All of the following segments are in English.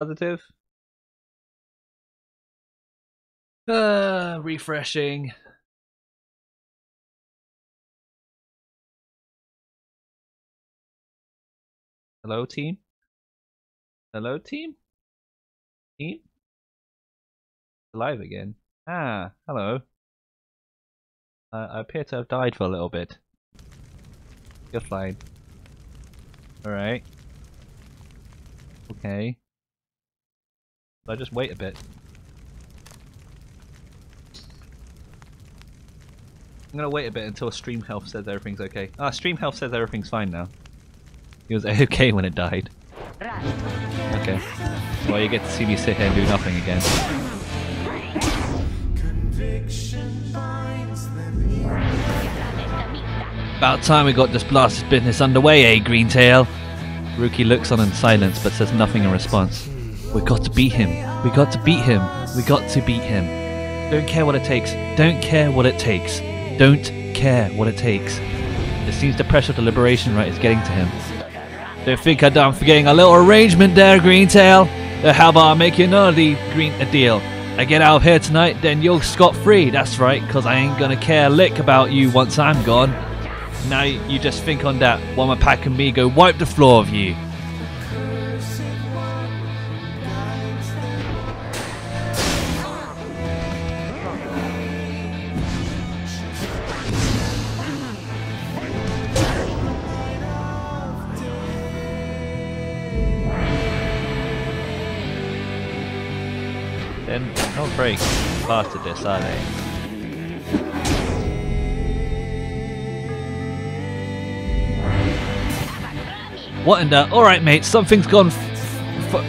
Positive. Refreshing. Hello, team? Hello, team? Team? Alive again. Ah, hello. I appear to have died for a little bit. You're fine. Alright. Okay. So I just wait a bit. I'm gonna wait a bit until Stream Health says everything's okay. Ah, Stream Health says everything's fine now. He was okay when it died. Okay. Well, you get to see me sit here and do nothing again. About time we got this blasted business underway, eh, Greentail? Rookie looks on in silence but says nothing in response. We got to beat him. We got to beat him. We got to beat him. Don't care what it takes. Don't care what it takes. Don't care what it takes. It seems the pressure of the liberation right is getting to him. Don't think I'm forgetting a little arrangement there, Greentail. How about I make you another deal? I get out of here tonight, then you're scot-free. That's right, because I ain't gonna care a lick about you once I'm gone. Now you just think on that while my pack and me go wipe the floor of you. They're not very fast at this, are they? What in the... Alright mate, something's gone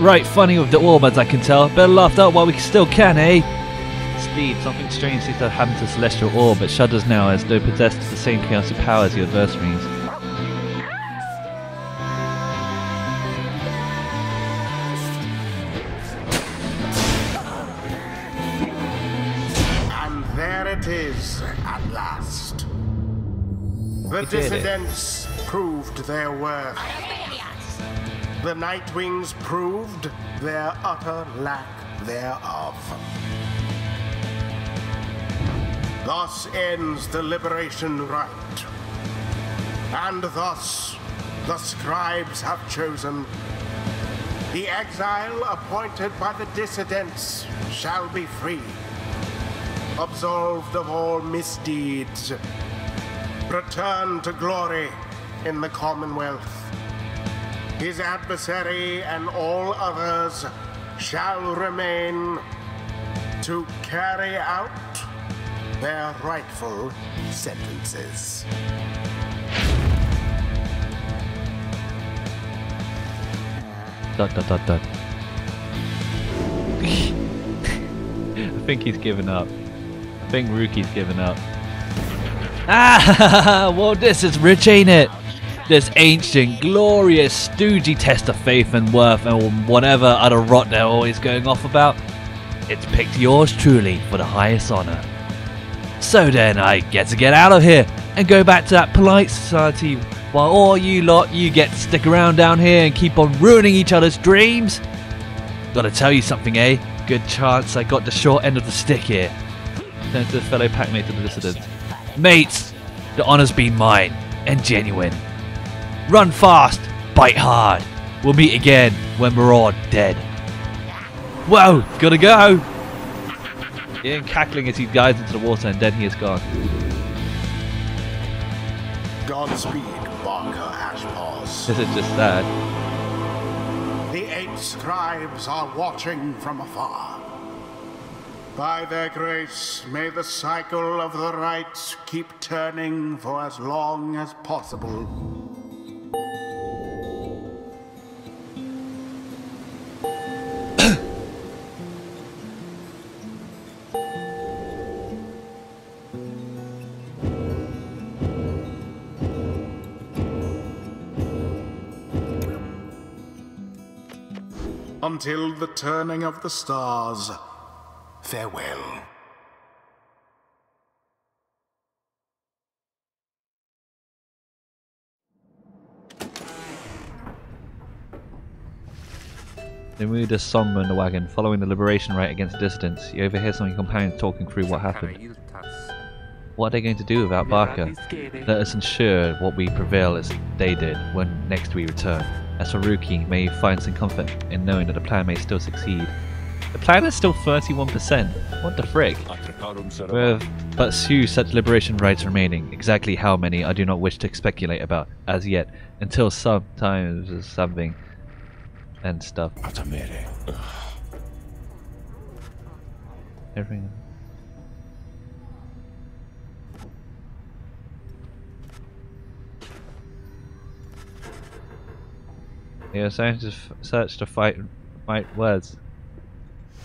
right funny with the orb as I can tell. Better laugh out while we still can, eh? Speed, something strange seems to have happened to Celestial Orb, but shudders now as though possessed of the same chaotic power as your adversaries. And there it is, at last. The dissidents proved their worth. The Nightwings proved their utter lack thereof. Thus ends the liberation rite. And thus the scribes have chosen. The exile appointed by the dissidents shall be free, absolved of all misdeeds, return to glory in the Commonwealth. His adversary and all others shall remain to carry out their rightful sentences. Dot dot dot dot. I think he's given up. I think Rookie's given up. Ah! Well, this is rich, ain't it? This ancient, glorious, stoogey test of faith and worth and whatever other rot they're always going off about. It's picked yours truly for the highest honour. So then I get to get out of here and go back to that polite society while all you lot, you get to stick around down here and keep on ruining each other's dreams. Gotta tell you something, eh? Good chance I got the short end of the stick here. Turns to the fellow packmate of the dissidents. Mates, the honour's been mine, and genuine. Run fast, bite hard. We'll meet again when we're all dead. Whoa, gotta go! Ian cackling as he dives into the water and then he is gone. Godspeed, Barker Ashpaws. This is just sad. The 8 scribes are watching from afar. By their grace, may the cycle of the rites keep turning for as long as possible. Until the turning of the stars, farewell. The mood is somber in the wagon. Following the liberation rite against dissidents, you overhear some of your companions talking through what happened. What are they going to do without Barker? Let us ensure what we prevail as they did when next we return. As for Ruki, may you find some comfort in knowing that the plan may still succeed. The plan is still 31%. What the frick? With but few such liberation rites remaining, exactly how many I do not wish to speculate about as yet, until sometimes something and stuff. Everything. Yeah, scientists search to fight words.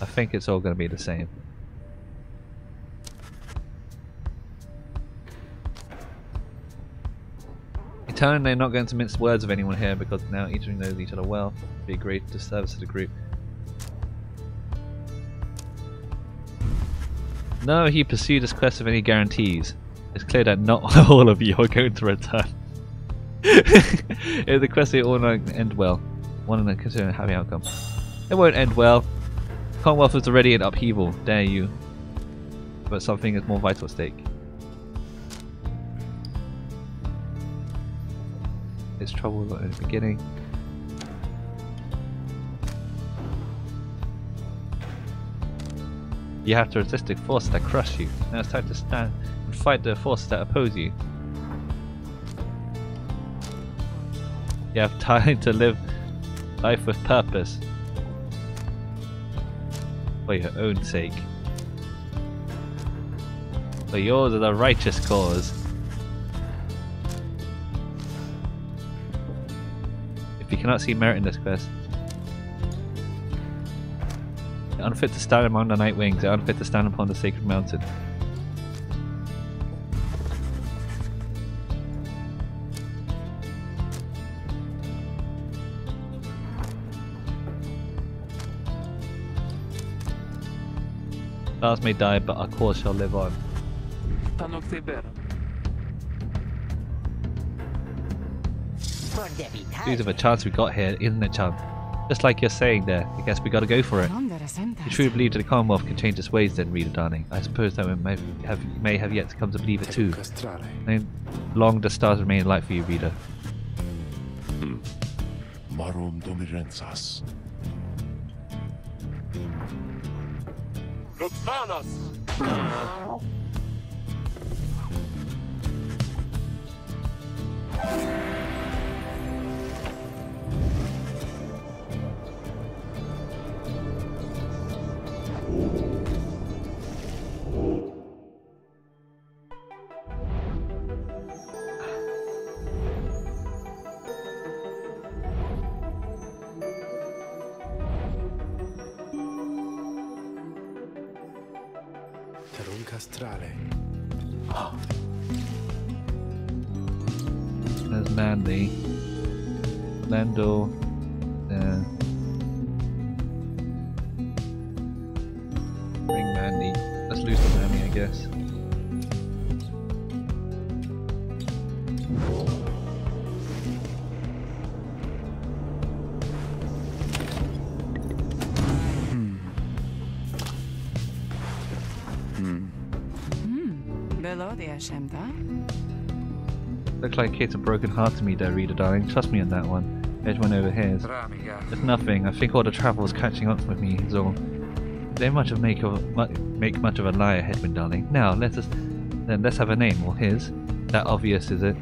I think it's all going to be the same. You tell them they're not going to mince words of anyone here because now each of them knows each other well. Be a great disservice to the group. No, he pursued his quest of any guarantees. It's clear that not all of you are going to return. The quest will not end well. One and consider a happy outcome. It won't end well. Commonwealth is already in upheaval, dare you. But something is more vital at stake. It's trouble in the beginning. You have to resist the forces that crush you. Now it's time to stand and fight the forces that oppose you. You have time to live life with purpose. For your own sake. For yours is a righteous cause. If you cannot see merit in this quest, you're unfit to stand among the night wings, you're unfit to stand upon the sacred mountain. Stars may die, but our cause shall live on. Due to the chance we got here, isn't it, Chan? Just like you're saying there, I guess we gotta go for it. You truly believe that the Commonwealth can change its ways then, reader darling. I suppose that we may have yet to come to believe it too. And long the stars remain light for you, reader. Marum domirensas. There's Mandy. Lando. Bring Mandy. Let's lose the Mandy, I guess. Looks like Kate's a broken heart to me there, reader darling. Trust me on that one. Everyone overhears. It's nothing. I think all the travel is catching up with me is all. They much of make much of a liar, Hedwin darling. Now let's have a name, or his. That obvious, is it?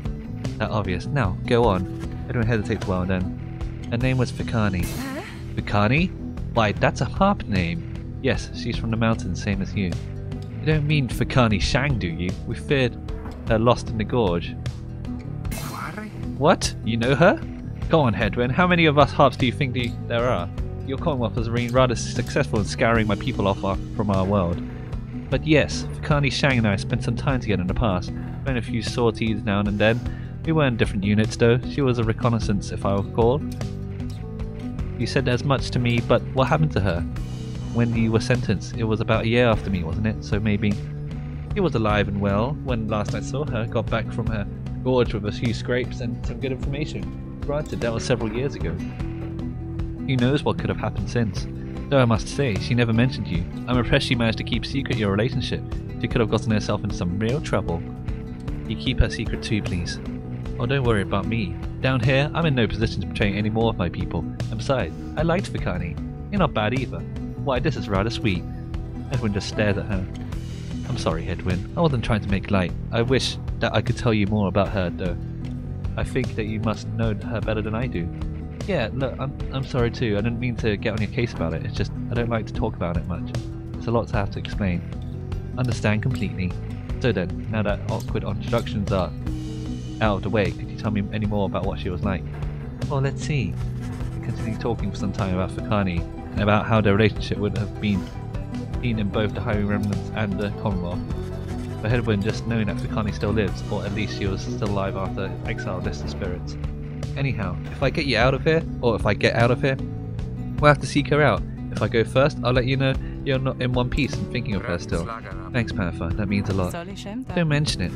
That obvious. Now, go on. Hedwin hesitates a while then. Her name was Fikani. Fikani? Why, that's a harp name. Yes, she's from the mountains, same as you. You don't mean Fikani Shang, do you? We feared her lost in the gorge. What? You know her? Go on, Hedwin. How many of us harps do you think there are? Your Commonwealth has been rather successful in scouring my people off from our world. But yes, Fikani Shang and I spent some time together in the past. Ran a few sorties now and then. We were in different units though. She was a reconnaissance, if I recall. You said as much to me, but what happened to her? When you were sentenced, it was about a year after me, wasn't it? So maybe she was alive and well when last I saw her. Got back from her gorge with a few scrapes and some good information. Granted, that was several years ago. Who knows what could have happened since? Though I must say, she never mentioned you. I'm impressed she managed to keep secret your relationship. She could have gotten herself into some real trouble. You keep her secret too, please. Oh, don't worry about me. Down here, I'm in no position to betray any more of my people. And besides, I liked Fikani. You're not bad either. Why, this is rather sweet. Edwin just stared at her. I'm sorry, Edwin. I wasn't trying to make light. I wish that I could tell you more about her, though. I think that you must know her better than I do. Yeah, look, I'm sorry too. I didn't mean to get on your case about it. It's just I don't like to talk about it much. It's a lot to have to explain. Understand completely. So then, now that awkward introductions are out of the way, could you tell me any more about what she was like? Well, let's see. We continued talking for some time about Fikani and about how their relationship would have been seen in both the Highway Remnants and the Commonwealth. But Edwin, just knowing that Fikani still lives, or at least she was still alive after exile of distant spirits. Anyhow, if I get you out of here, or if I get out of here, we'll have to seek her out. If I go first, I'll let you know you're not in one piece and thinking of her still. Thanks, Panther, that means a lot. Don't mention it.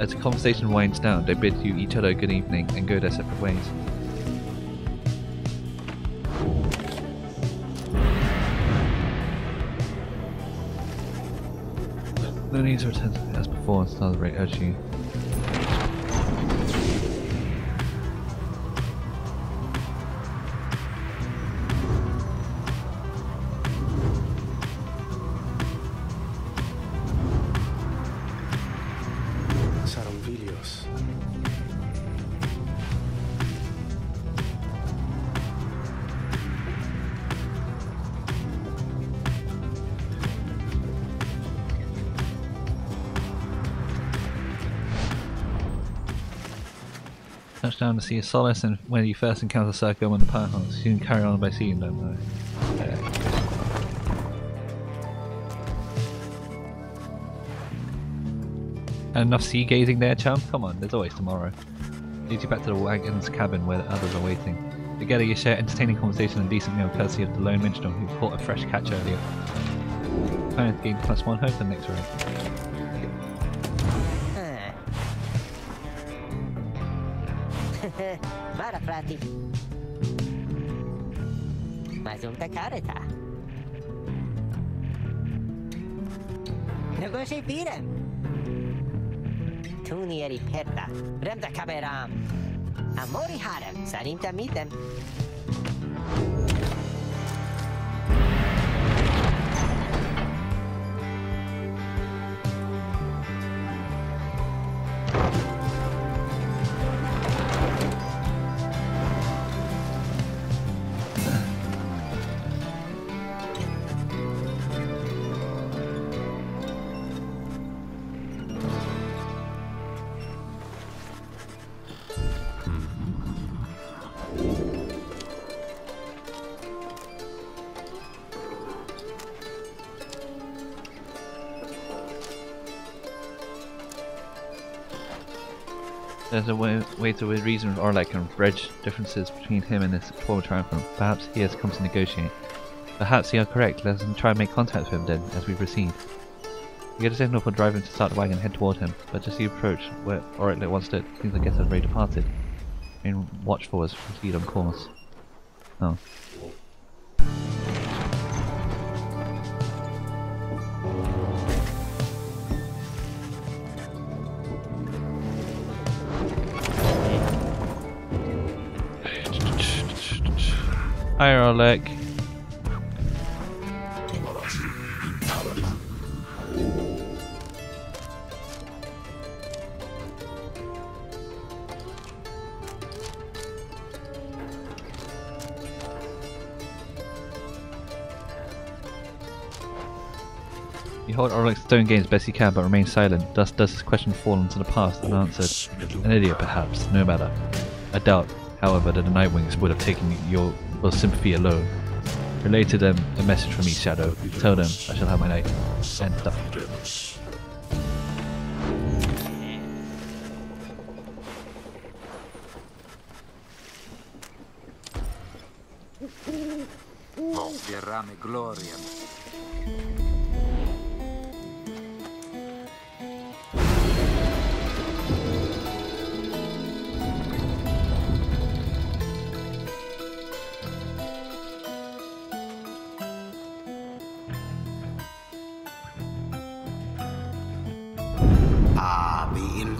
As the conversation winds down, they bid you each other good evening and go their separate ways. No need to return to it as before and start the rate urge you. Touchdown to see a solace and when you first encounter Serco and the Pyre, you can carry on by seeing them though. And enough sea gazing there, chum? Come on, there's always tomorrow. Leads you back to the wagon's cabin where the others are waiting. Together you share entertaining conversation and decent meal courtesy of the lone minstrel who caught a fresh catch earlier. Opponent gained +1 hope for the next raid. Vara, frati. Mazunta careta. Negoci Pyre. Tuni eri perta. Remda kaberam. Amori harem. Sarimta mitem. There's a way to reason with Orlek and bridge differences between him and this former triumphant. Perhaps he has come to negotiate. Perhaps you are correct. Let us try and make contact with him then, as we proceed. You get a signal for driving to start the wagon and head toward him, but just as you approach where Orlek once stood, things like has already departed. Remain watchful as we proceed on course. Oh. Hi, Orlek. You hold Orlek's stone gaze as best you can, but remain silent. Thus does his question fall into the past unanswered. An idiot, perhaps. No matter. I doubt, however, that the Nightwings would have taken your sympathy alone. Relay to them a message from me, Shadow. Tell them I shall have my night. And stuff. Rame gloria.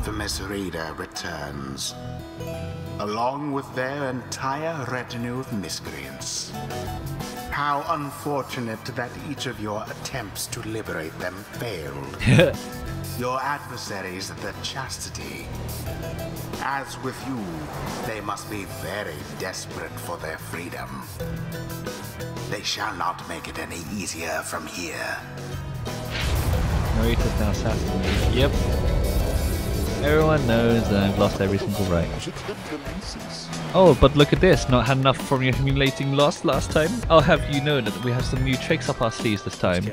infamous raider returns, along with their entire retinue of miscreants. How unfortunate that each of your attempts to liberate them failed. Your adversaries, the Chastity. As with you, they must be very desperate for their freedom. They shall not make it any easier from here. Narrator's now assassinated. Yep. Everyone knows that I've lost every single right. Oh, but look at this. Not had enough from your humiliating loss last time. I'll have you know that we have some new tricks up our sleeves this time.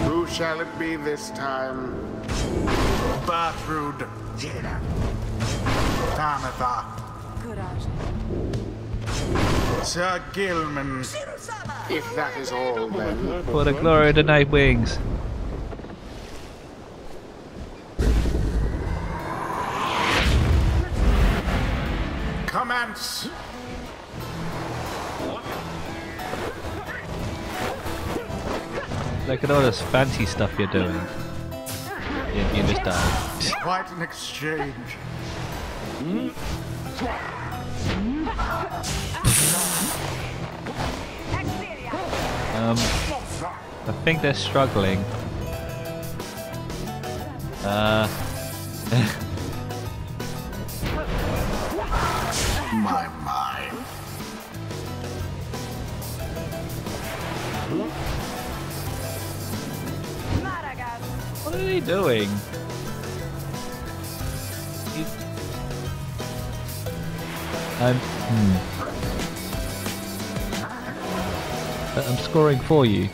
Who shall it be this time? Bertrude. Tamatha. Sir Gilman. If that is all, then. For the glory of the Night Wings. Commence. Look at all this fancy stuff you're doing. You just died. Quite an exchange. I think they're struggling. My. What are they doing? I'm scoring for you.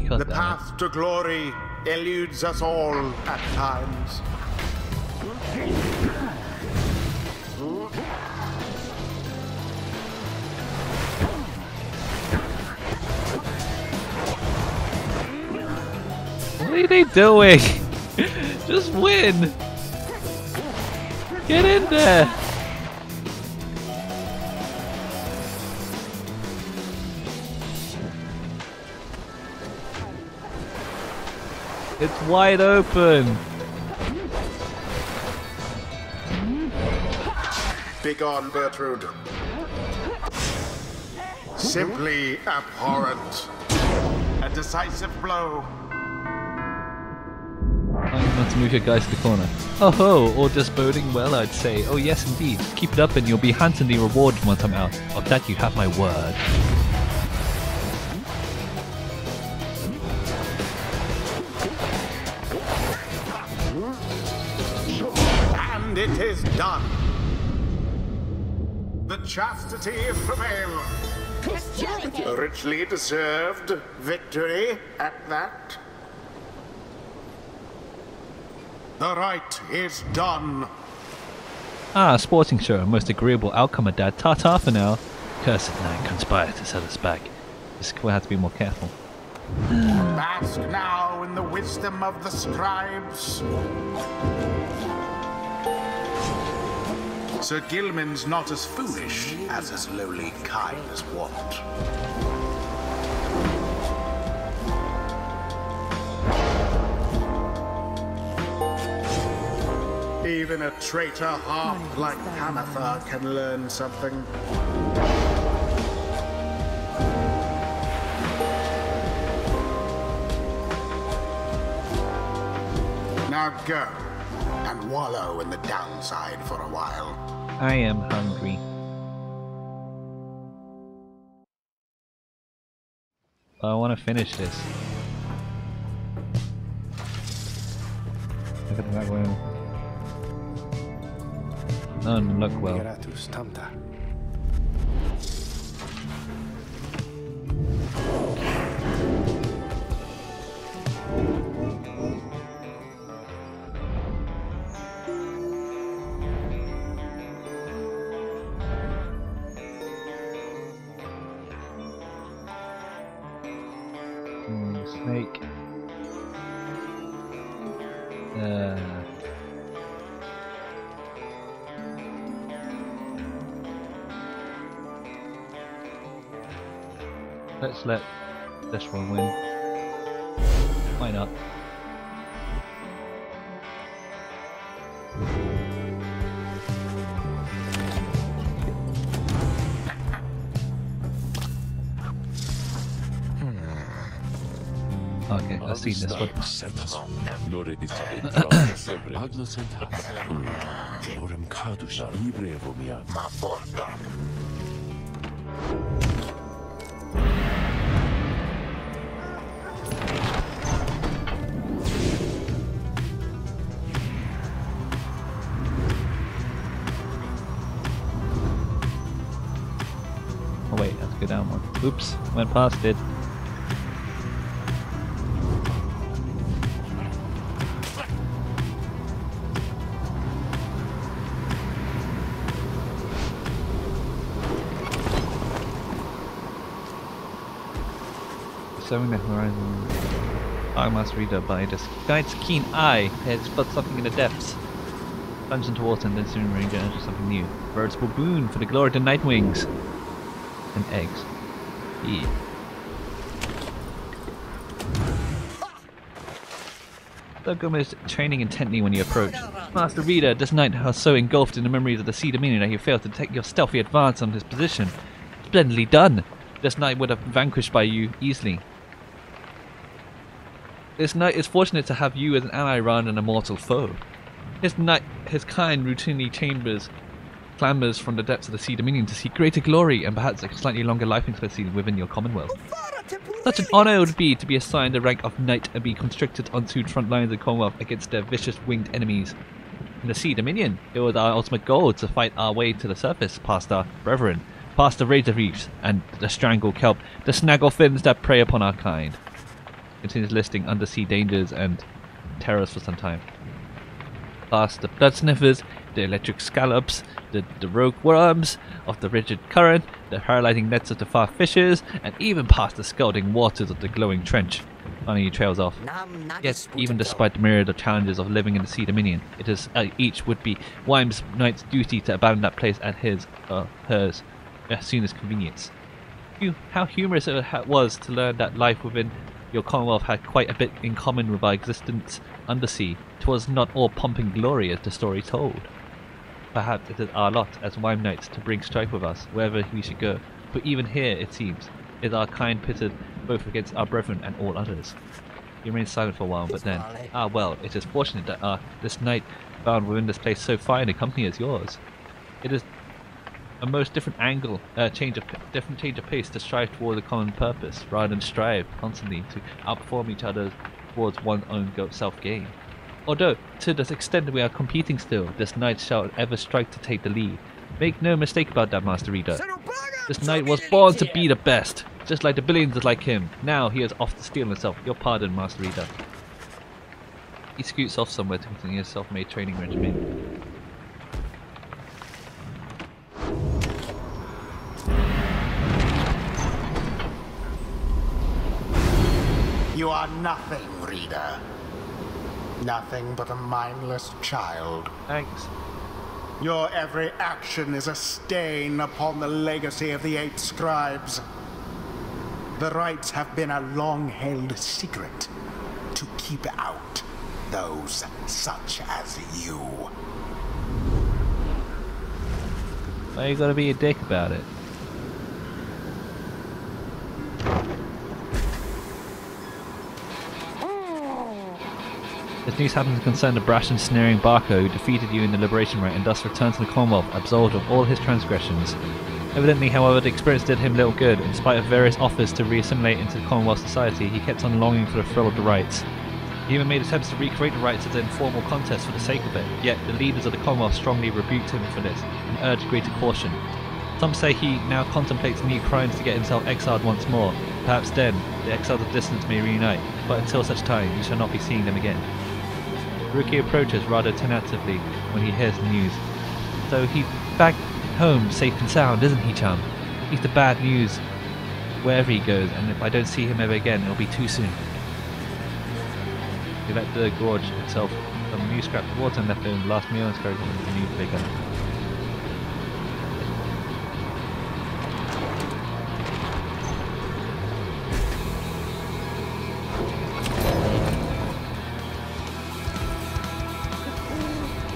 The path to glory eludes us all at times. What are they doing? Just win! Get in there! It's wide open! Begone, Bertrude. Simply abhorrent. A decisive blow. I'm going to move your guys to the corner. Oh ho, all just boding well, I'd say. Oh yes indeed. Keep it up and you'll be handsomely rewarded once I'm out. Of that you have my word. And it is done. The Chastity prevail. A richly deserved victory at that. The right is done. Ah, sporting show. Most agreeable outcome, Dad. Ta-ta for now. Cursed night conspired to set us back. We'll have to be more careful. Bask now in the wisdom of the scribes. Sir Gilman's not as foolish as his lowly kind is wont. Even a traitor harp like Tamatha can learn something. Now go and wallow in the downside for a while. I am hungry. I want to finish this. Look at that way. Doesn't look well. Snake. Let's let this one win. Why not? Okay, I've seen this one. Oh wait, I have to go down one. Oops, went past it. Showing the horizon. I must read her by this guide's keen eye has spot something in the depths. Plunge into water and then soon ranger into something new. Birds will boon for the glory of the night wings. And eggs. Yeah. Thugum is training intently when you approach. Master Reader, this knight was so engulfed in the memories of the Sea Dominion that he failed to detect your stealthy advance on his position. Splendidly done! This knight would have been vanquished by you easily. This knight is fortunate to have you as an ally rather than a mortal foe. His kind routinely clambers from the depths of the Sea Dominion to seek greater glory and perhaps a slightly longer life expectancy within your commonwealth. Such an honour it would be to be assigned the rank of knight and be conscripted onto the front lines of the commonwealth against their vicious winged enemies. In the Sea Dominion, it was our ultimate goal to fight our way to the surface past our brethren, past the razor reefs and the strangle kelp, the snaggle fins that prey upon our kind. Continues listing undersea dangers and terrors for some time. Past the blood sniffers, the electric scallops, the rogue worms of the rigid current, the paralyzing nets of the far fishers, and even past the scalding waters of the glowing trench. Finally he trails off. Yet, even despite the myriad of challenges of living in the Sea Dominion, it is each would be Wyme's knight's duty to abandon that place at his, hers, as soon as convenience. How humorous it was to learn that life within your commonwealth had quite a bit in common with our existence undersea. 'Twas not all pomp and glory as the story told. Perhaps it is our lot as Wyme knights to bring strife with us wherever we should go, for even here, it seems, is our kind pitted both against our brethren and all others. He remained silent for a while, but then, well, it is fortunate that this knight found within this place so fine a company as yours. It is a most different angle, change of pace to strive toward a common purpose, rather than strive constantly to outperform each other towards one's own self-gain. Although, to this extent we are competing still, this knight shall ever strike to take the lead. Make no mistake about that, Master Reader. This knight was born to be the best, just like the billions like him. Now he is off to steal himself. Your pardon, Master Reader. He scoots off somewhere to continue his self-made training regimen. You are nothing, Reader. Nothing but a mindless child. Thanks. Your every action is a stain upon the legacy of the 8 scribes. The rites have been a long-held secret to keep out those such as you. Why you gotta be a dick about it? This news happens to concern the brash and sneering Barco who defeated you in the Liberation Rite and thus returned to the Commonwealth absolved of all his transgressions. Evidently, however, the experience did him little good. In spite of various offers to re-assimilate into the Commonwealth society, he kept on longing for the thrill of the rites. He even made attempts to recreate the rites as an informal contest for the sake of it, yet the leaders of the Commonwealth strongly rebuked him for this and urged greater caution. Some say he now contemplates new crimes to get himself exiled once more. Perhaps then, the exiles of distance may reunite, but until such time, you shall not be seeing them again. Rookie approaches rather tentatively when he hears the news. So he's back home safe and sound, isn't he, chum? He's the bad news wherever he goes, and if I don't see him ever again, it'll be too soon. He let the gorge itself some new scraps of water and left over the last meal and scurried into the new vigor.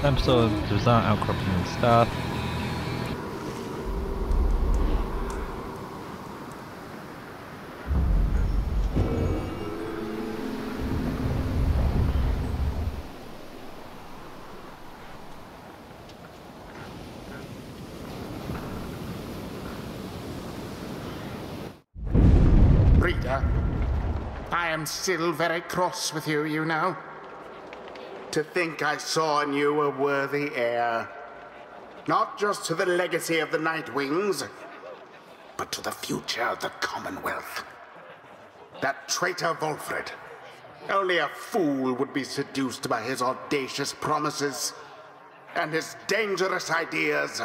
Some sort of bizarre outcropping and stuff. Reader, I am still very cross with you, you know. To think I saw in you a worthy heir. Not just to the legacy of the Night Wings, but to the future of the Commonwealth. That traitor Wolfred. Only a fool would be seduced by his audacious promises and his dangerous ideas.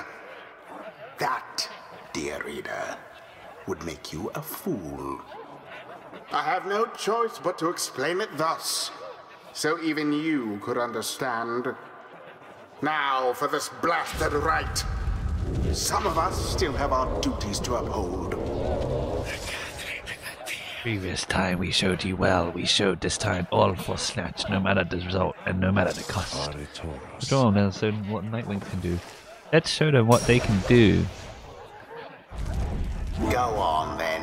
That, dear reader, would make you a fool. I have no choice but to explain it thus, so even you could understand. Now for this blasted right. Some of us still have our duties to uphold. Previous time we showed you well, we showed this time all for snatch, no matter the result and no matter the cost. Draw them so what Nightwing can do. Let's show them what they can do. Go on then.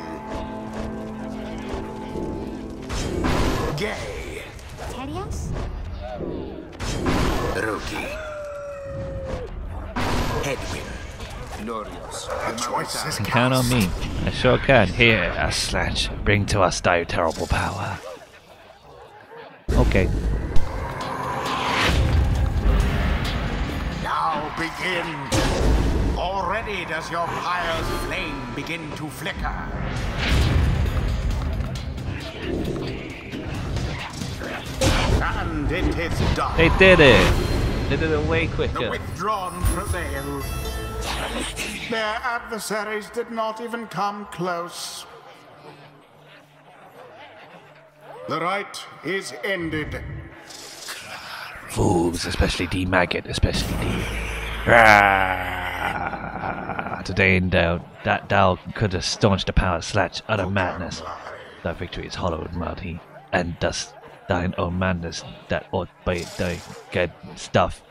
Gay. Terios? Rookie. Edwin. Glorious. The choice is You can count on me. I sure can. Here, a slash. Bring to us thy terrible power. Okay. Now begin. Already does your pyre's flame begin to flicker. And it is done. They did it! They did it way The quicker. withdrawn prevail. Their adversaries did not even come close. The right is ended. Fools, especially D Maggot, especially D. Today in doubt, that thou could have staunched the power slash utter madness. Thy victory is hollow and muddy, and thus thine own madness that ought by thy good stuff.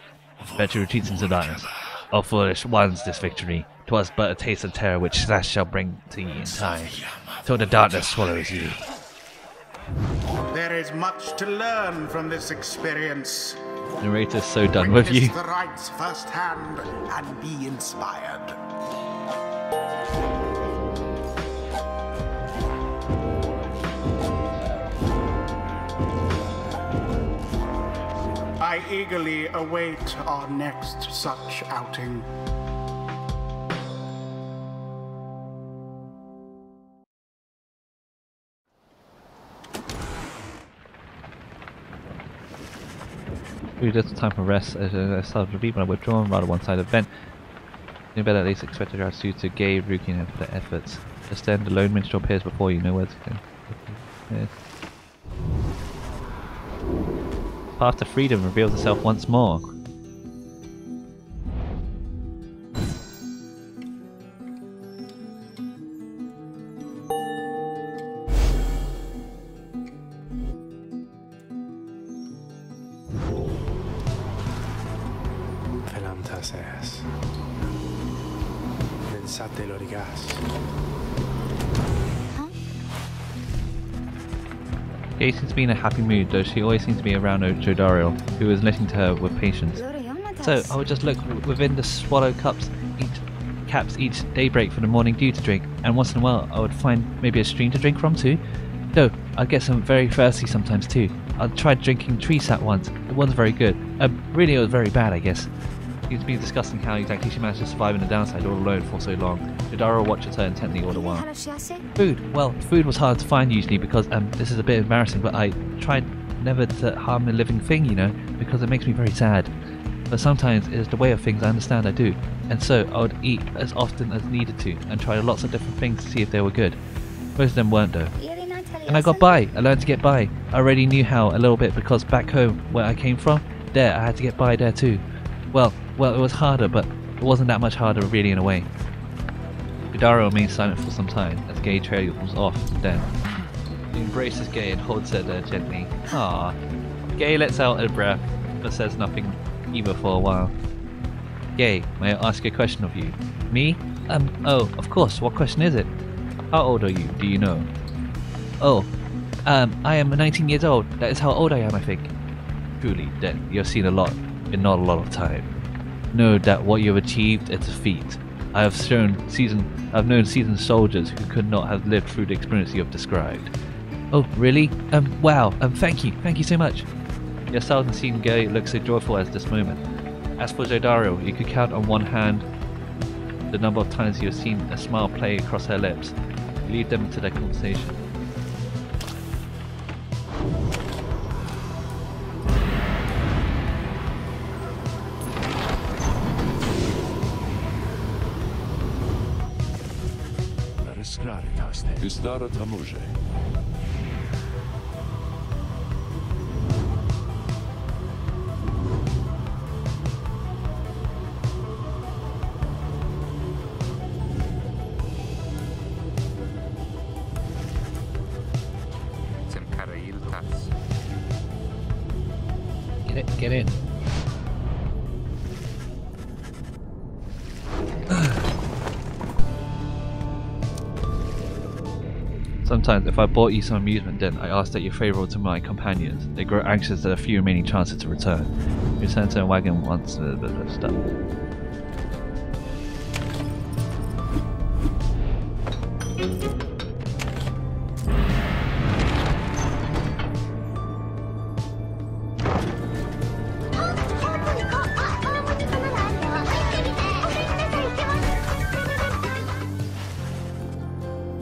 Better retreats into darkness. O foolish ones, this victory. 'Twas but a taste of terror which slash shall bring to ye in time, till the darkness swallows you. There is much to learn from this experience. Narrator's so done with you. Witness the rights firsthand and be inspired. I eagerly await our next such outing. Really just time for rest as I started to read when I withdrawn rather one-sided event. You better at least expect your attitude to gay Ruki and for their efforts. Just then the lone minstrel appears before you, know where to go. Yes. Path to freedom reveals itself once more. Gay seems to be in a happy mood, though she always seems to be around Jodariel, who is listening to her with patience. So I would just look within the swallow caps each daybreak for the morning dew to drink, and once in a while I would find maybe a stream to drink from too. Though I'd get some very thirsty sometimes too. I tried drinking tree sap once. It wasn't very good. Really, it was very bad, I guess. Seems to be discussing how exactly she managed to survive in the downside all alone for so long. Jodaro watches her intently all the while. Food. Well, food was hard to find usually because this is a bit embarrassing, but I tried never to harm a living thing, you know, because it makes me very sad. But sometimes it's the way of things I understand I do, and so I would eat as often as needed to and try lots of different things to see if they were good. Most of them weren't though. And I got by. I learned to get by. I already knew how a little bit because back home where I came from, there I had to get by there too. Well, it was harder, but it wasn't that much harder really in a way. Jodaro remains silent for some time as Gay trails off then. He embraces Gay and holds her there gently. Ah. Gay lets out a breath but says nothing either for a while. Yay, may I ask a question of you? Me? Oh, of course, what question is it? How old are you, do you know? Oh, I am 19 years old, that is how old I am, I think. Truly, then, you've seen a lot in not a lot of time. Know that what you have achieved is a feat. I've known seasoned soldiers who could not have lived through the experience you have described. Oh, really? Wow, thank you so much. Your seldom seen girl looks so joyful as this moment. As for Zodario, you could count on one hand the number of times you have seen a smile play across her lips. Lead them into their conversation. Istara Tamuje. Get in. Sometimes, if I bought you some amusement, then I ask that you're favourable to my companions. They grow anxious at a few remaining chances to return. Return to a wagon once the stuff.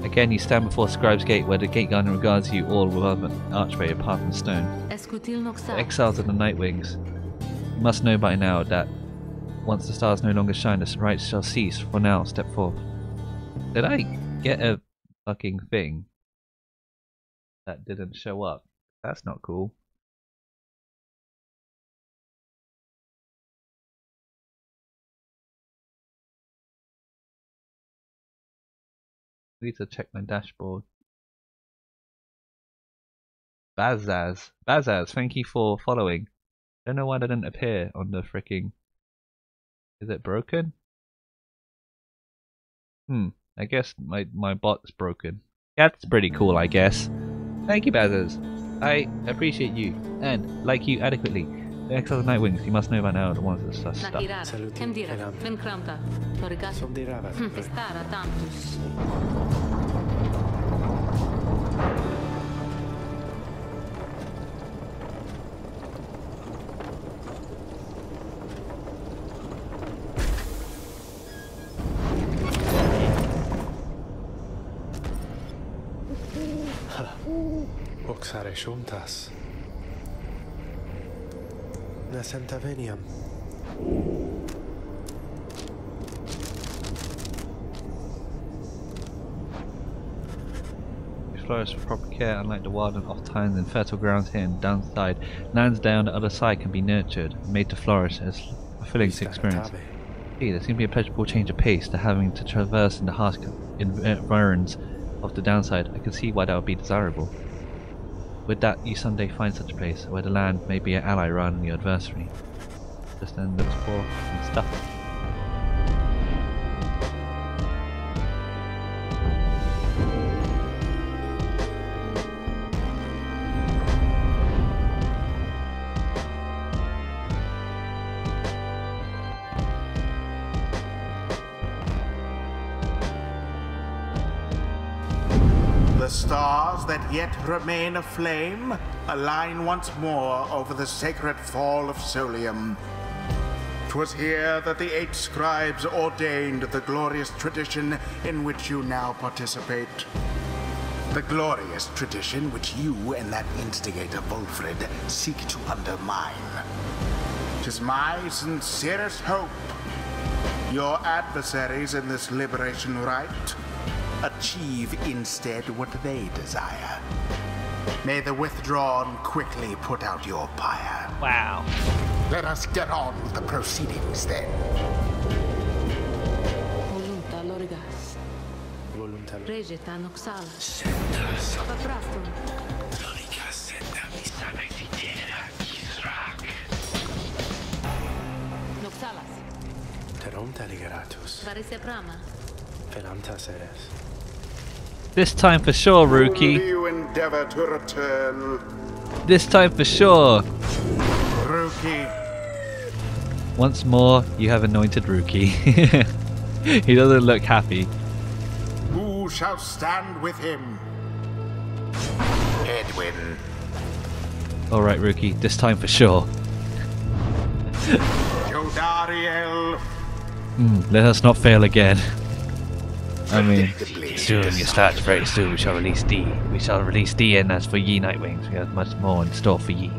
Again, you stand before Scribe's Gate, where the gate guardian regards you all with an archway apart from stone. The exiles of the Nightwings. You must know by now that once the stars no longer shine, the rites shall cease. For now, step forth. Did I get a fucking thing that didn't show up? That's not cool. I need to check my dashboard. Bazaz, thank you for following. Don't know why that didn't appear on the freaking. Is it broken? I guess my bot's broken. That's pretty cool, I guess. Thank you, Bazaz. I appreciate you, and like you adequately. The exiles of Nightwings, you must know by now the ones that stuff. Oxare Shumtas. Nasentaveniam. You flourish with proper care, unlike the wild and oft-times infertile grounds here in downside. Lands down the other side can be nurtured, made to flourish as fulfilling to experience. There seems to be a pleasurable change of pace to having to traverse in the harsh environs of the downside. I can see why that would be desirable. With that, you someday find such a place where the land may be your ally rather than your adversary. Just then looks for and stuff. The stars that yet remain aflame align once more over the sacred fall of Solium. 'Twas here that the 8 scribes ordained the glorious tradition in which you now participate. The glorious tradition which you and that instigator Wolfred seek to undermine. 'Tis my sincerest hope your adversaries in this liberation rite achieve instead what they desire. May the withdrawn quickly put out your pyre. Wow. Let us get on with the proceedings then. Volunta Lorigas. Volunta Regeta Noxala. Sentas. Paprastum. Lorigas senta misana sitiera Israq. Junta ligeratus. Varese prama. Venanta seres. This time for sure, Will Rookie. you endeavor to return, This time for sure. Rookie? Once more, you have anointed Rookie. He doesn't look happy. Who shall stand with him? Edwin. Alright, Rookie, this time for sure. Jodariel. Let us not fail again. I mean, soon, your stats very soon, we shall release D. We shall release D, and as for ye Nightwings, we have much more in store for ye.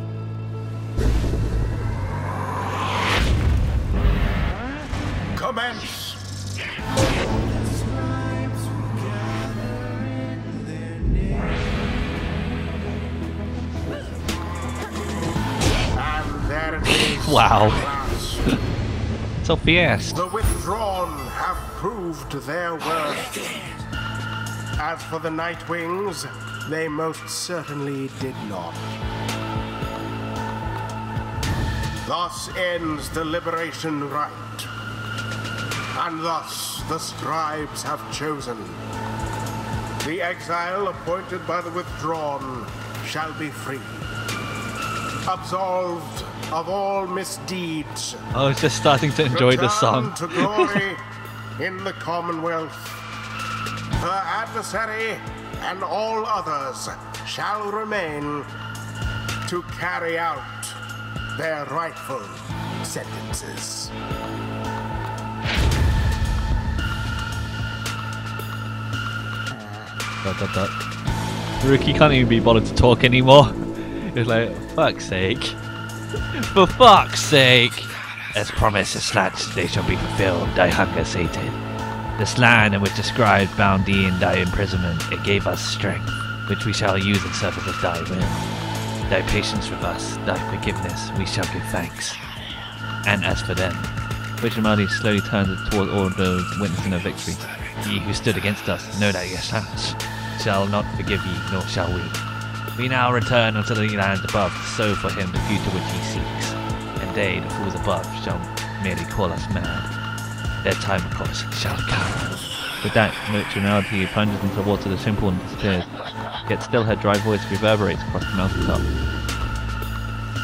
Commence. And there it is. Wow. Last. So fierce. The withdrawn have proved their worth. As for the Nightwings, they most certainly did not. Thus ends the liberation rite. And thus the scribes have chosen. The exile appointed by the withdrawn shall be free. Absolved of all misdeeds. I was just starting to enjoy the song. Return to glory in the Commonwealth. Her adversary and all others shall remain to carry out their rightful sentences. Rookie can't even be bothered to talk anymore. It's like, fuck's sake. For fuck's sake! As promised, as such, they shall be fulfilled, thy hunger sated. This land in which the scribes bound thee in thy imprisonment, it gave us strength, which we shall use in service of thy will. Thy patience with us, thy forgiveness, we shall give thanks. And as for them, which Maldi slowly turns toward all those witnessing a victory. Ye who stood against us, know that your sons shall not forgive ye, nor shall we. We now return unto the lands above to sow for him the future which he seeks, and they, the fools above, shall merely call us mad. Their time, of course, shall come. With that, Merchant plunges into the water, the simple and disappears, yet still her dry voice reverberates across the mountaintop.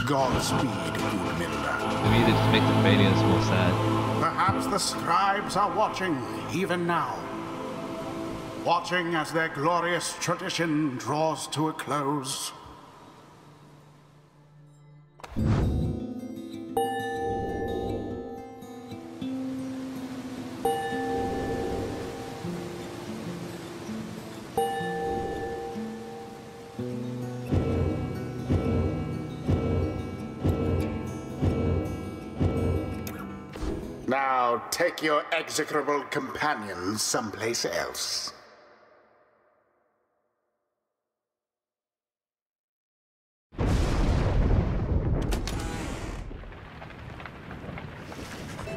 Godspeed, good Milner. The music just makes the failures more sad. Perhaps the scribes are watching even now. Watching as their glorious tradition draws to a close. Now take your execrable companions someplace else.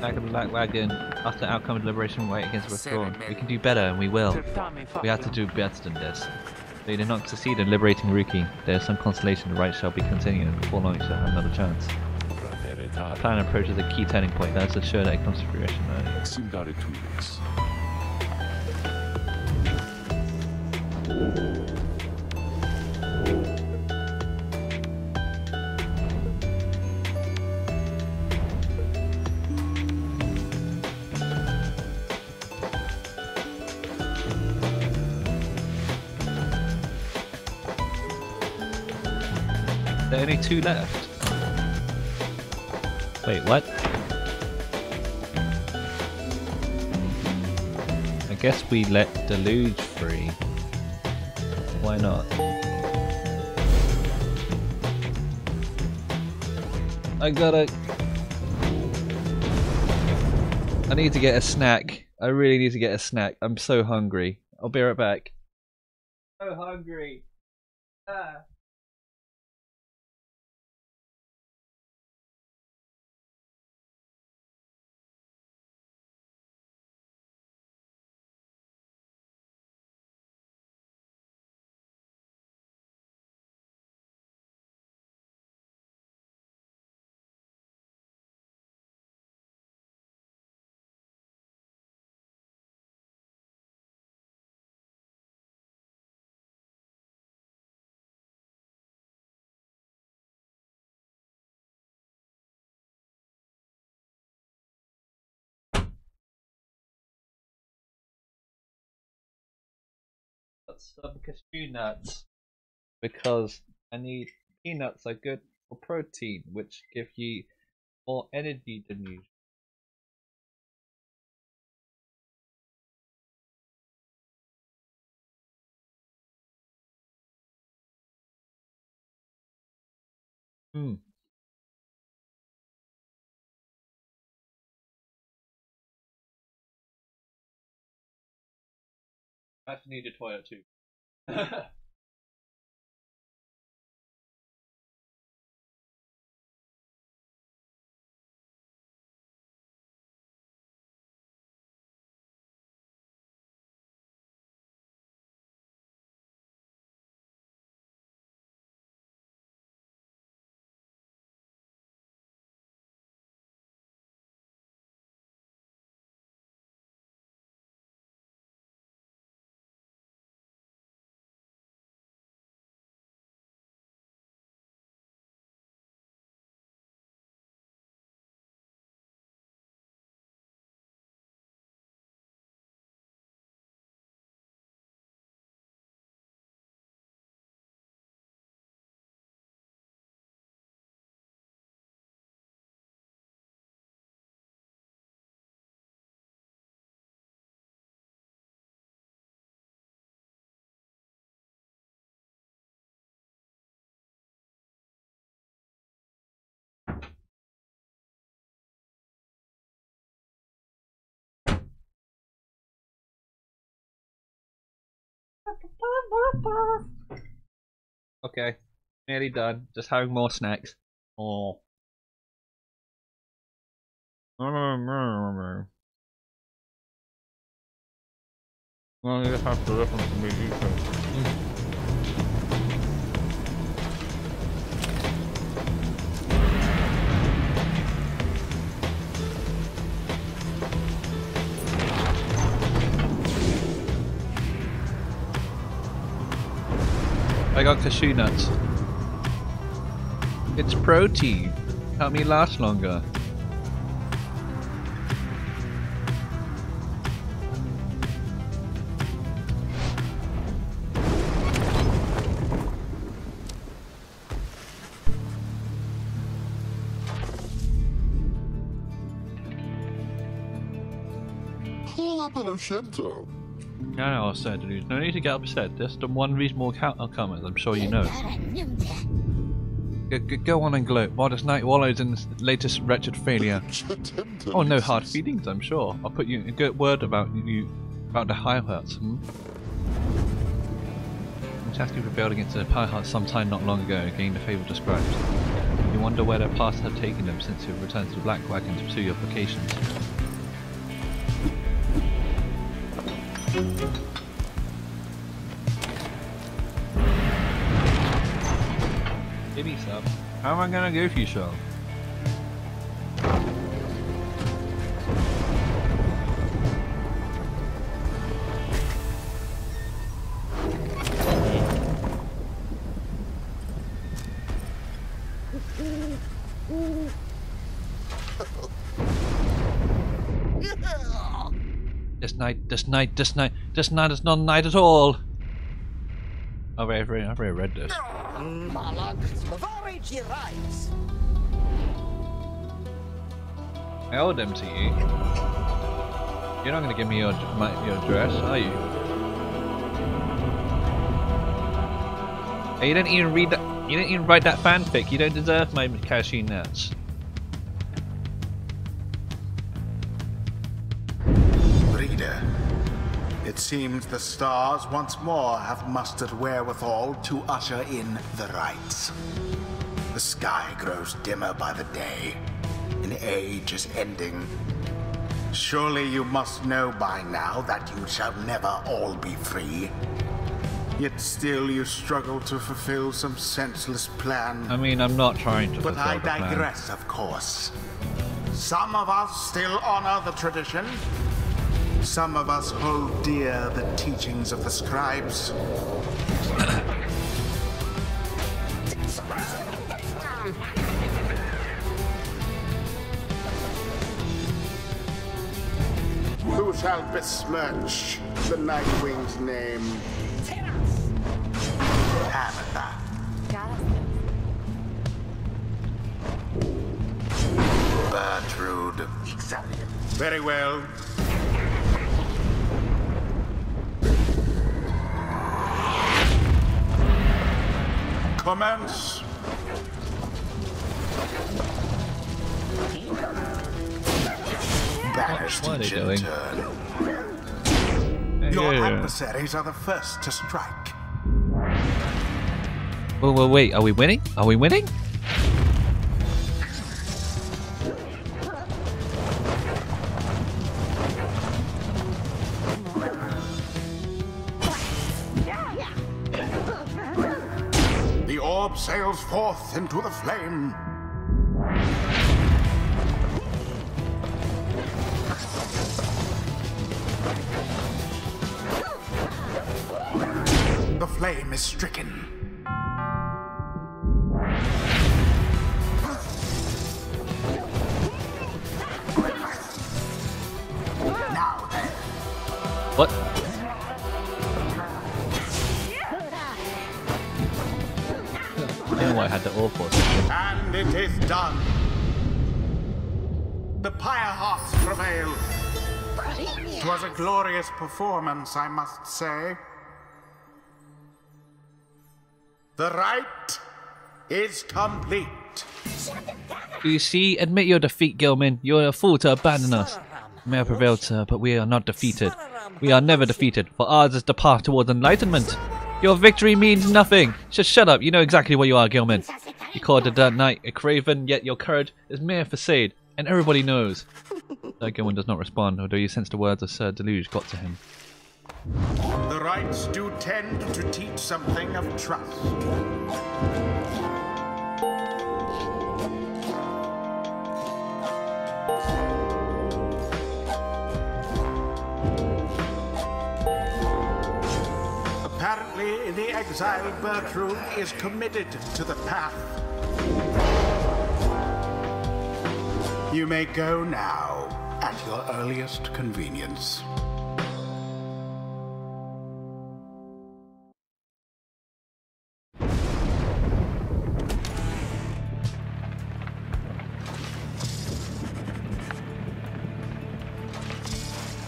Back of the Black Wagon, after the outcome of the liberation fight against the withdrawn. We can do better, and we will. We have to do better than this. They did not succeed in liberating Rookie. There is some consolation, the right shall be continued, and before long it shall have another chance. Our plan approaches a key turning point, that is to ensure that it comes to fruition early. There are only 2 left. Wait, what? I guess we let Deluge free. Why not? I need to get a snack. I really need to get a snack. I'm so hungry. I'll be right back. So hungry. Ah. some cashew nuts because I need peanuts are good for protein, which give you more energy than usual. I actually need a toilet too. Okay, nearly done. Just having more snacks. Oh. Well, you have to listen to me eating. I got cashew nuts. It's protein. Help me last longer. No, said dude. No need to get upset. There's the one reasonable outcome, as I'm sure you know. Go on and gloat. While this night wallows in this latest wretched failure. Oh, no hard feelings, I'm sure. I'll put you a good word about the high hearts. I'm just asking for building into the high hearts sometime not long ago and gained the fable described. You wonder where their paths have taken them since you've returned to the Black Wagon to pursue your vocations. Give me some. How am I gonna go for you, Sean? This night is not a night at all. I've already read this. I owe them to you. You're not going to give me your dress, are you? Hey, you didn't even read that. You didn't even write that fanfic. You don't deserve my cashew nuts. It seems the stars once more have mustered wherewithal to usher in the rites. The sky grows dimmer by the day. An age is ending. Surely you must know by now that you shall never all be free. Yet still you struggle to fulfill some senseless plan. I mean, I'm not trying to. But I digress, of course. Some of us still honor the tradition. Some of us hold dear the teachings of the scribes. Who shall besmirch the Nightwing's name? Have at that. Bertrude. Very well. Commence. Banished What are they each in doing? turn. Hey, Your yeah. adversaries are the first to strike. Well, wait, are we winning? Are we winning? The orb sails forth into the flame. The flame is stricken. Now then, What? I don't know why I had the orb for a second. and it is done. The Pyre hearts prevail. 'Twas a glorious performance, I must say. The rite is complete. You see, admit your defeat, Gilman. You're a fool to abandon us. We may have prevailed, sir, but we are not defeated. We are never defeated, for ours is the path towards enlightenment. Your victory means nothing. Just shut up. You know exactly what you are, Gilman. You called the Dark Knight a craven, yet your courage is mere facade, and everybody knows. Sir Gilman does not respond, although you sense the words of Sir Deluge got to him. The rites do tend to teach something of trust. Apparently, the exiled Bertrude is committed to the path. You may go now, at your earliest convenience.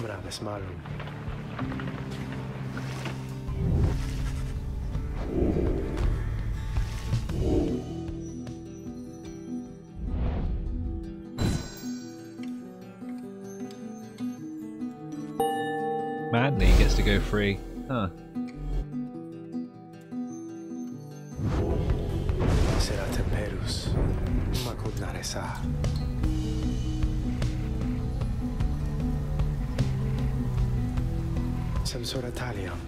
Braves malum. Manly gets to go free. Huh. Sera temperus. Macud naresa. Sensora talium.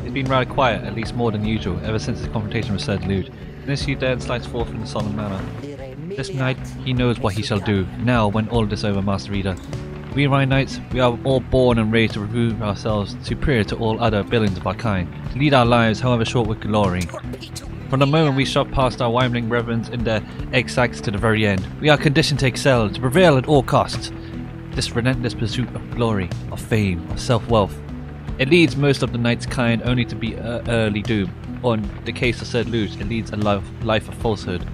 He's been rather quiet, at least more than usual, ever since his confrontation with Sir Delude. In this he dared slides forth in a solemn manner. This night he knows what he shall do. Now, when all is over, Master Reader. We Rhine Knights, we are all born and raised to prove ourselves superior to all other billings of our kind, to lead our lives, however short, with glory. From the moment we shot past our Weimling brethren in their egg sacks to the very end, we are conditioned to excel, to prevail at all costs. This relentless pursuit of glory, of fame, of self-wealth. It leads most of the knight's kind only to be early doom, or in the case of Sir Deluge, it leads a life of falsehood.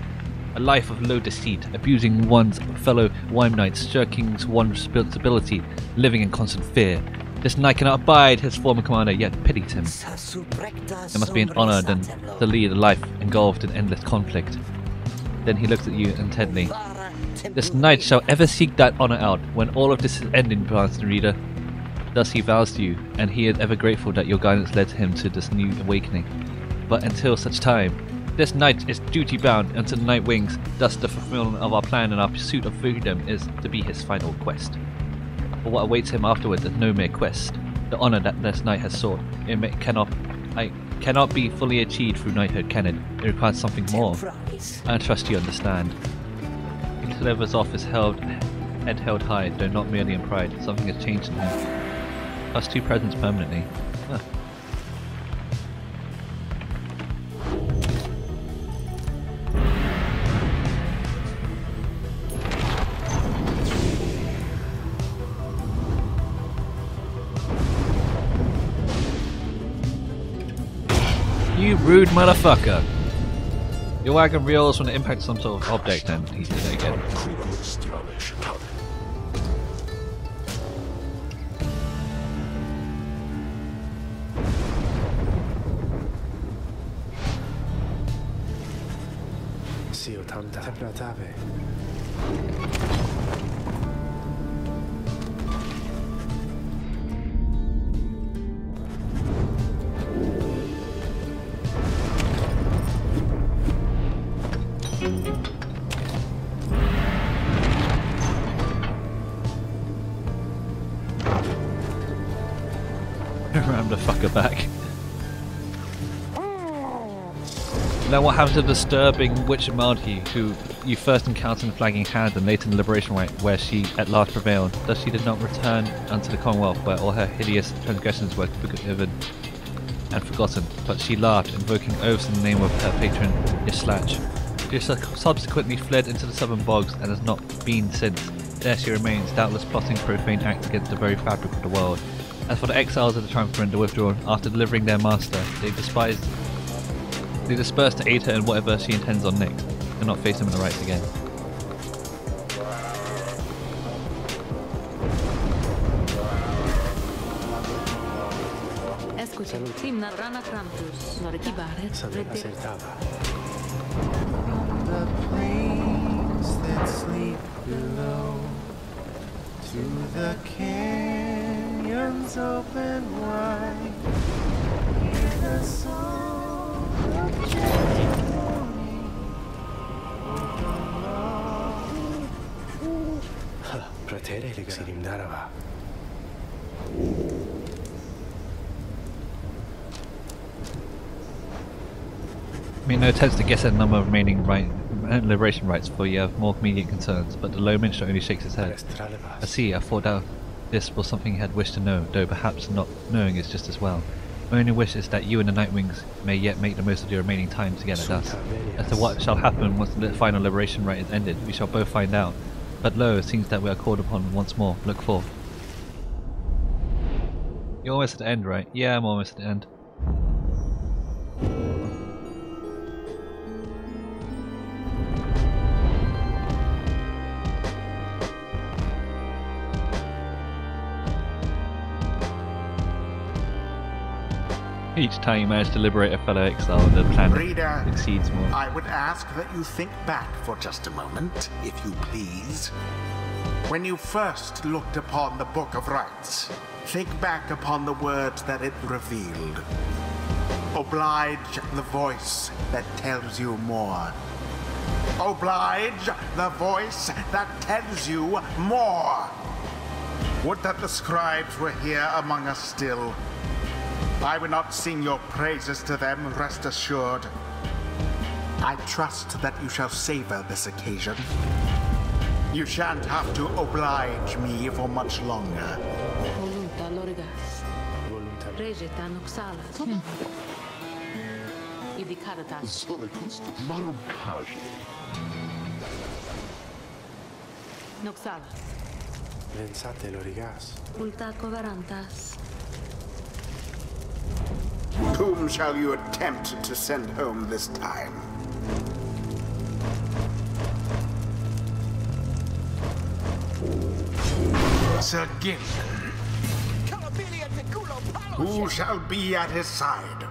A life of low deceit, abusing one's fellow Weim knights, shirking one's responsibility, living in constant fear. This knight cannot abide his former commander, yet pities him. It must be an honor then to lead a life engulfed in endless conflict. Then he looks at you intently. This knight shall ever seek that honor out, when all of this is ending, Master Reader. Thus he vows to you, and he is ever grateful that your guidance led him to this new awakening. But until such time, this knight is duty-bound until the night wings. Thus the fulfillment of our plan and our pursuit of freedom is to be his final quest. But what awaits him afterwards is no mere quest. The honor that this knight has sought, cannot be fully achieved through knighthood, can it? It requires something more. I trust you understand. He delivers off his head held high, though not merely in pride. Something has changed in him. Plus two presents permanently. Huh. You rude motherfucker! Your wagon reels when it impacts some sort of object and he did it again. Sio tamta templatave. Ram the fucker back. Now what happens to the disturbing Witch Amalfi, who you first encountered in Flagging Hand and later in the Liberation Rite, where she at last prevailed? Thus she did not return unto the Commonwealth, where all her hideous transgressions were forgiven and forgotten, but she laughed, invoking oaths in the name of her patron Islach. She subsequently fled into the southern bogs and has not been since. There she remains, doubtless plotting profane acts against the very fabric of the world. As for the exiles of the Triumvirate, the withdrawn, after delivering their master, they disperse to aid her in whatever she intends on next, and not face him in the rights again. Escuche, Timna Rana Krampus, Norikibaret, Saber acertava. The plains that sleep below, to the canyons open wide, hear the song of journey over Pratere Sirim Darava. I mean, no attempts to guess at the number of remaining liberation rights, for you have more immediate concerns, but the low minstrel only shakes his head. I see, I thought out this was something he had wished to know, though perhaps not knowing is just as well. My only wish is that you and the Nightwings may yet make the most of your remaining time together thus. As to what shall happen once the final liberation rite is ended, we shall both find out. But lo, it seems that we are called upon once more. Look forth. You're almost at the end, right? Yeah, I'm almost at the end. Each time you manage to liberate a fellow exile, the planet Reader, succeeds more. I would ask that you think back for just a moment, if you please. When you first looked upon the Book of Rites, think back upon the words that it revealed. Oblige the voice that tells you more. Oblige the voice that tells you more. Would that the scribes were here among us still. I will not sing your praises to them, rest assured. I trust that you shall savor this occasion. You shan't have to oblige me for much longer. Volunta Lorigas, Regeta Noxala, Idicaratas, Solicust marum page. Noxala, Pensate Lorigas. Ulta Covarantas, Whom shall you attempt to send home this time? Sir Gildan. Who shall be at his side?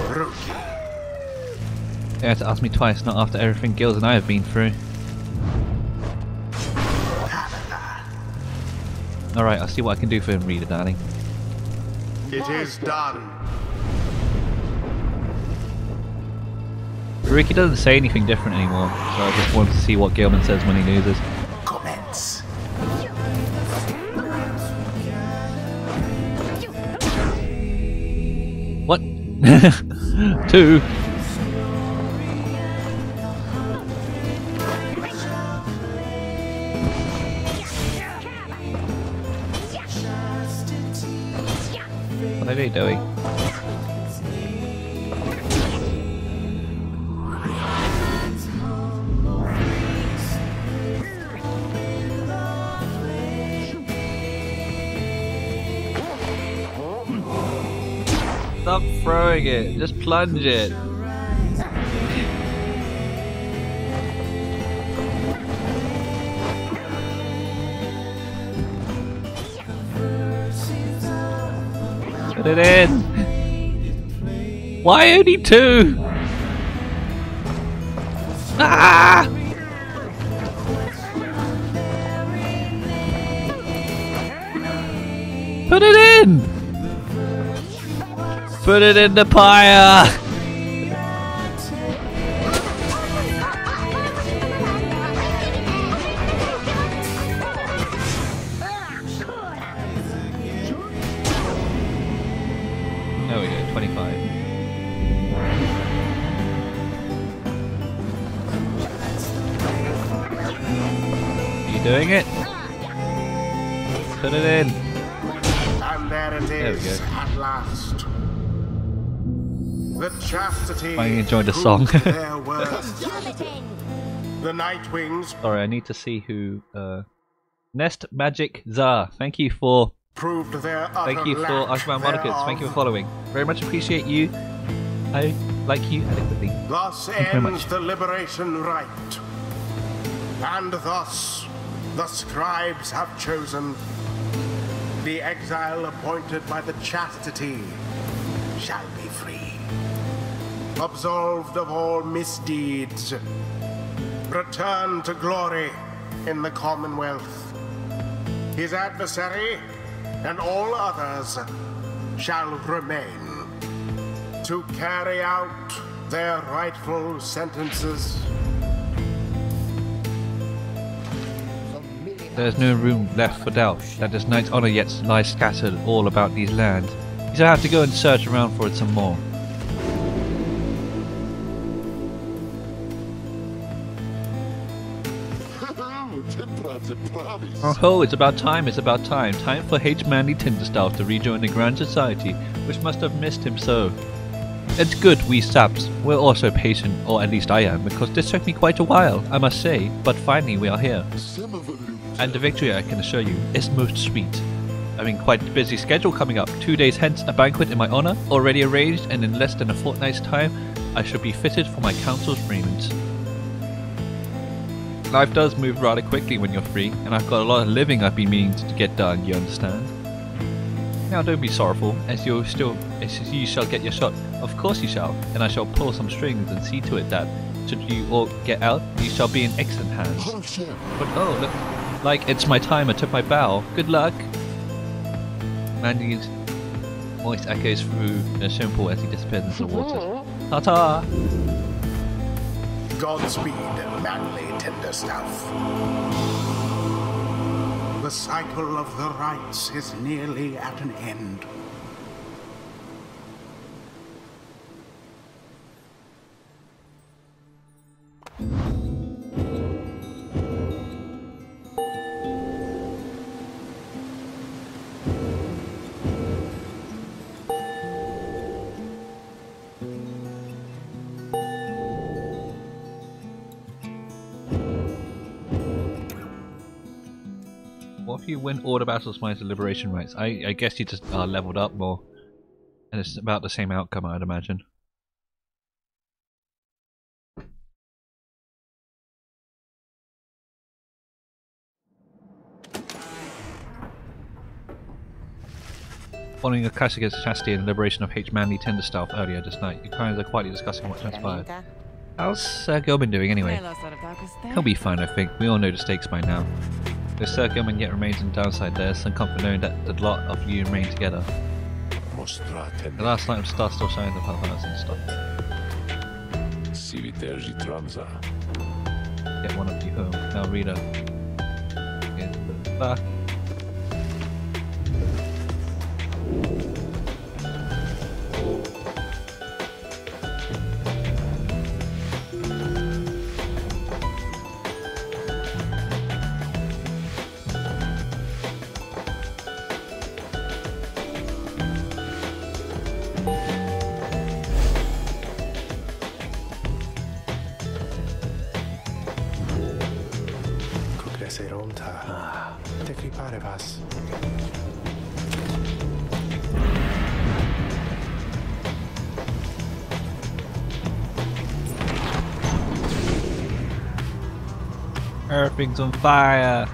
Rookie. You have to ask me twice, not after everything Gills and I have been through. Alright, I'll see what I can do for him, reader darling. It is done. Ricky doesn't say anything different anymore, so I just wanted to see what Gilman says when he loses. Commence. What? Two? What are they doing? Stop throwing it. Just plunge it. Put it in. Why only 2? Ah! Put it in! Put it in the pyre! There we go, 25. Are you doing it? Put it in. And there it There we is go. at last. The chastity. I enjoyed the song. proved their worth. The Nightwings Sorry, I need to see who. Nest Magic Zar. Thank you for. proved their Thank you for Ashman Monikers. Thank you for following. Very much appreciate you. I like you adequately. Thus you very much. ends the liberation rite. And thus the scribes have chosen the exile appointed by the chastity shall be free, absolved of all misdeeds, return to glory in the Commonwealth. His adversary and all others shall remain to carry out their rightful sentences. There is no room left for doubt that this knight's honor yet lies scattered all about these lands. You shall have to go and search around for it some more. Oh, it's about time, it's about time. Time for H. Manly Tinderstaff to rejoin the Grand Society, which must have missed him so. It's good we saps, we're also patient, or at least I am, because this took me quite a while, I must say, but finally we are here. And the victory, I can assure you, is most sweet. I mean, quite a busy schedule coming up. 2 days hence, a banquet in my honour, already arranged, and in less than a fortnight's time, I shall be fitted for my council's raiment. Life does move rather quickly when you're free, and I've got a lot of living I've been meaning to get done, you understand? Now don't be sorrowful, as you shall get your shot. Of course you shall, and I shall pull some strings and see to it that, should you all get out, you shall be in excellent hands. But oh, look, like it's my time, I took my bow. Good luck! Mandy's voice echoes through the simple as he disappears into the water. Ta-ta! Godspeed, manly Tinderstaff. The cycle of the rites is nearly at an end. What if you win all the battles minus the liberation rights? I guess you just leveled up more. And it's about the same outcome, I'd imagine. Following a clash against Chastity and the liberation of H. Manly Tinderstaff earlier this night, your crimes are quietly discussing what transpired. How's Sir Gilman doing anyway? He'll be fine, I think. We all know the stakes by now. Though Sir Gilman yet remains in downside, there is some comfort knowing that the lot of you remain together. The last night of Star still shines of Halvaz and stuff. Get one of you home. Now Rita. Bye. Everything's on fire.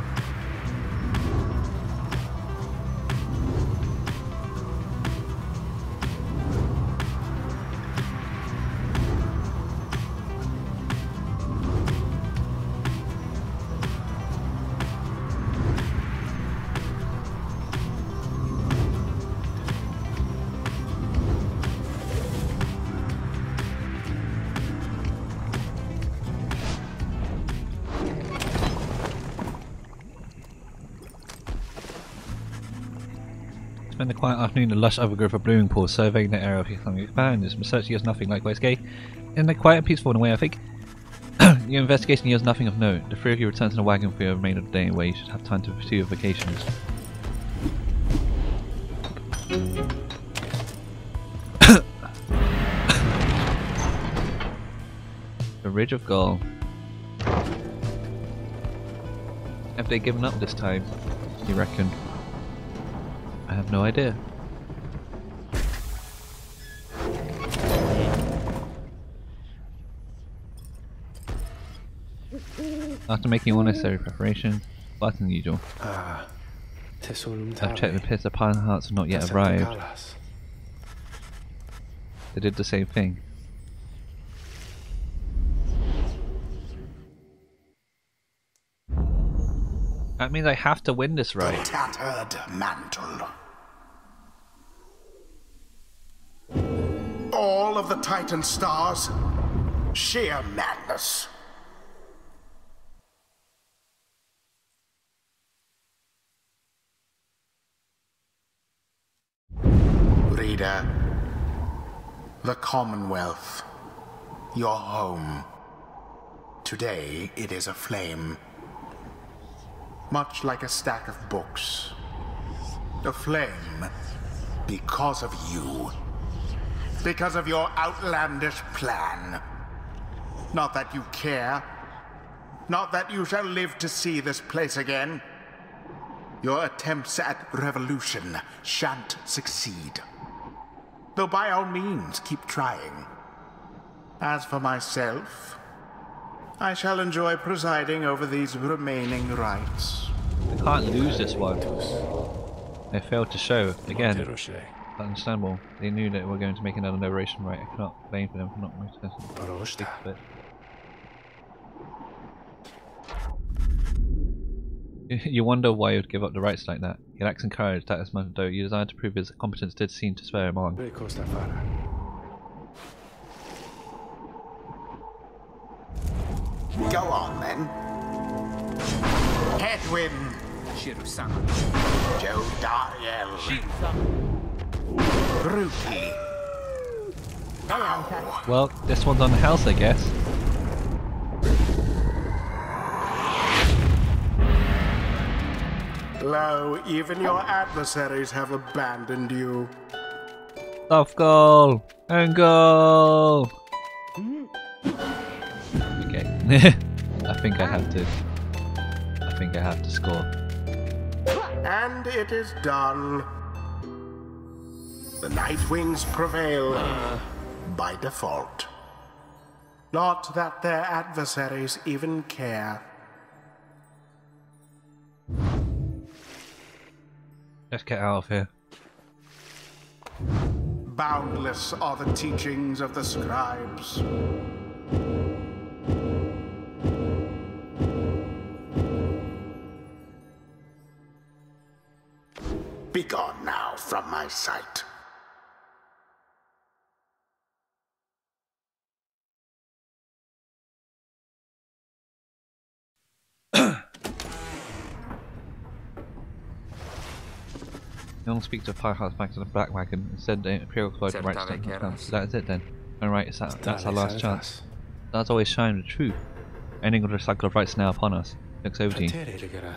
Spend the quiet afternoon in the lush overgrowth of blooming pools, surveying the area of economic expand. This research yields nothing likewise gay. In the quiet and peaceful in a way, I think. Your investigation yields nothing of note. The three of you return to the wagon for your remainder of the day, where you should have time to pursue your vacations. The Ridge of Gaul. Have they given up this time, you reckon? I have no idea. After making all necessary preparations, but than usual. I've checked the pits, the pile hearts have not yet arrived. They did the same thing. That means I have to win this, right? The tattered mantle. All of the Titan stars. Sheer madness. Reader, the Commonwealth, your home. Today it is aflame. Much like a stack of books. Aflame because of you. Because of your outlandish plan. Not that you care. Not that you shall live to see this place again. Your attempts at revolution shan't succeed. Though by all means, keep trying. As for myself, I shall enjoy presiding over these remaining rites. I can't lose this one. They failed to show, again. Understandable. They knew that we were going to make another liberation right. I cannot blame for them for not making it. You wonder why he would give up the rights like that. He lacks in courage, that is much, though your desire to prove his competence did seem to spur him on. Go on, then. Headwind. Joe Dariel. Rookie. Well, this one's on the house, I guess. Lo, even your adversaries have abandoned you. Off goal! And goal! Okay. I think I have to score. And it is done. The Nightwings prevail by default. Not that their adversaries even care. Let's get out of here. Boundless are the teachings of the scribes. Begone now from my sight. No one speaks of Pyre back to the Black Wagon. Instead, the Imperial Cloud right to so that's it then. Alright, that's our last chance. That's always shine the truth. Ending of the cycle of rights now upon us. Looks over to you.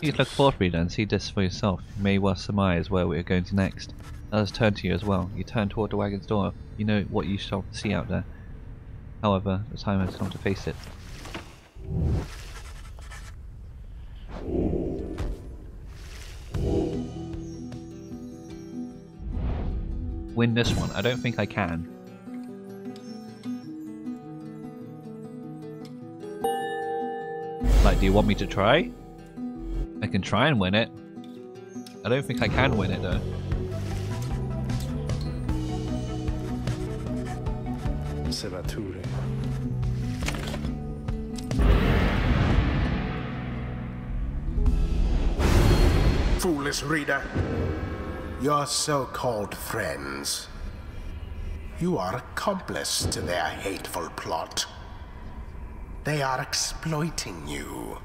Please look forth, reader, and see this for yourself. You may well surmise where we are going to next. Let us turn to you as well. You turn toward the wagon's door. You know what you shall see out there. However, the time has come to face it. Win this one. I don't think I can. like, do you want me to try? I can try and win it. I don't think I can win it though. Serrature. Foolish reader, your so-called friends. You are accomplice to their hateful plot. They are exploiting you.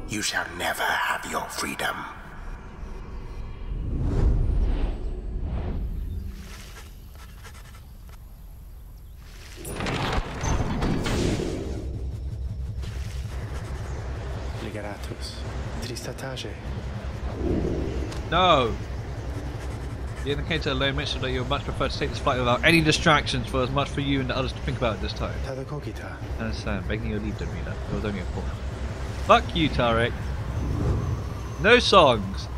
You shall never have your freedom. Ligeratus. Tristatage. No! You indicated alone mentioned that you would much prefer to take this flight without any distractions for as much for you and the others to think about at this time. Tadakokita. I understand. Begging your leave, Demeter. It was only a call. Fuck you, Tarek. No songs!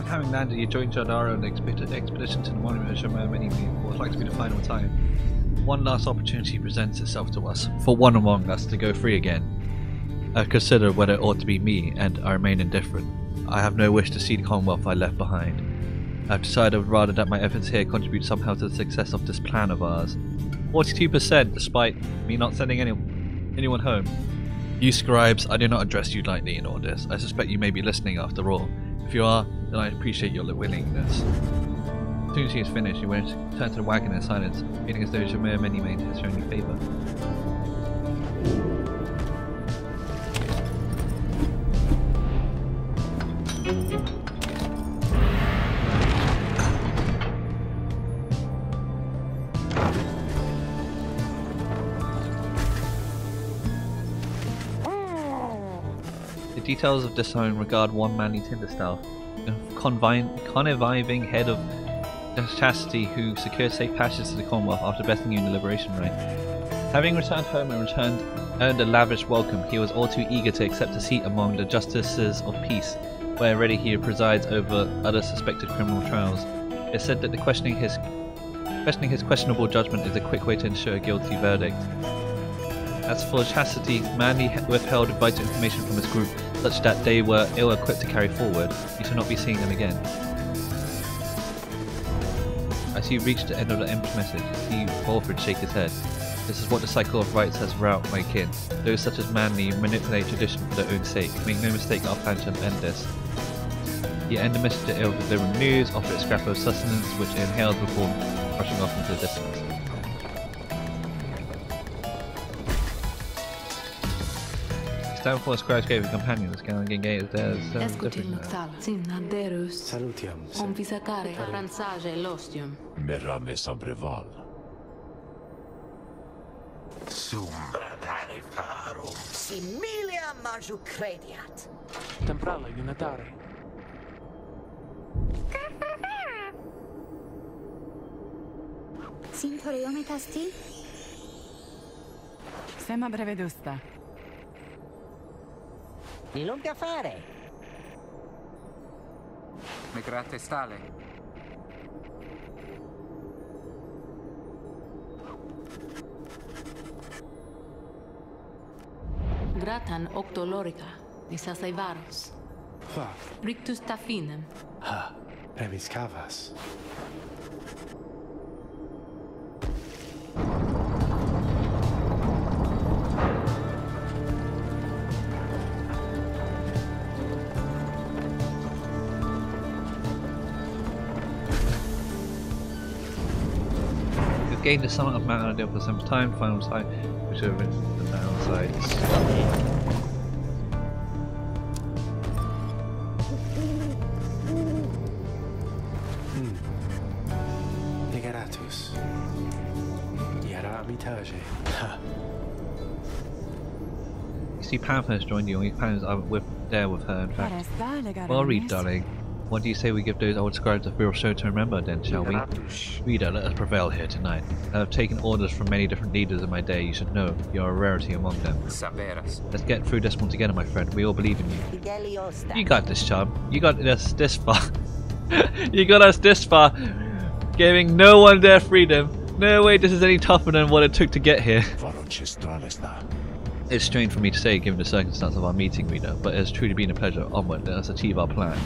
Having landed, you joined Jadara on the expedition to the monument of Shemar what would like to be the final time. One last opportunity presents itself to us, for one among us to go free again. I consider whether it ought to be me, and I remain indifferent. I have no wish to see the Commonwealth I left behind. I have decided rather that my efforts here contribute somehow to the success of this plan of ours. 42% despite me not sending anyone home. You scribes, I do not address you lightly in all this. I suspect you may be listening after all. If you are, then I appreciate your willingness. As soon as he is finished, he went turn to the wagon in silence, feeling as though Jameer Manymain has shown you favour. The details of this home regard one manly tinder staff, a conniving head of chastity who secured safe passage to the Commonwealth after besting you in the liberation rite. Having returned home and earned a lavish welcome, he was all too eager to accept a seat among the justices of peace, where already he presides over other suspected criminal trials. It is said that questioning his questionable judgment is a quick way to ensure a guilty verdict. As for chastity, Manly withheld vital information from his group, such that they were ill-equipped to carry forward. You shall not be seeing them again. As you reach the end of the empty message, you see Walford shake his head. This is what the cycle of rights has wrought, my kin. Those such as Manly manipulate tradition for their own sake. Make no mistake, our plan shall end this. He ended the message to ill delivering news, offered a scrap of sustenance, which he inhaled before rushing off into the distance. Downfall scribes gave a companion this kind of gate there's Escutil noctala, simnaderus, Salutiam. om visacare, ransage lostium. Merame sabreval. Sumbra dare farum. Similia maju crediat. Temprala unitare. Sintorione tasti? Sema brevedusta. Di lungo affare. Migrate stale. Gratan octolorica, nisasaivaros. Va. Rictus tafinem. Ha. Remis cavas. Gained the summit of Mount Ideal for some time, final site, which have been the downsides. Tristataje. Ha. You see, Pam has joined you, and we Pam is there with her, in fact. Well, Reed, darling, what do you say we give those old scribes a real show to remember, then, shall we? Reader, let us prevail here tonight. I have taken orders from many different leaders in my day. You should know you are a rarity among them. Saberas. Let's get through this one together, my friend. We all believe in you. You got this, chum. You got us this far. You got us this far, giving no one their freedom. No way this is any tougher than what it took to get here. It's strange for me to say, given the circumstance of our meeting, Reader, but it has truly been a pleasure. Onward, let us achieve our plan.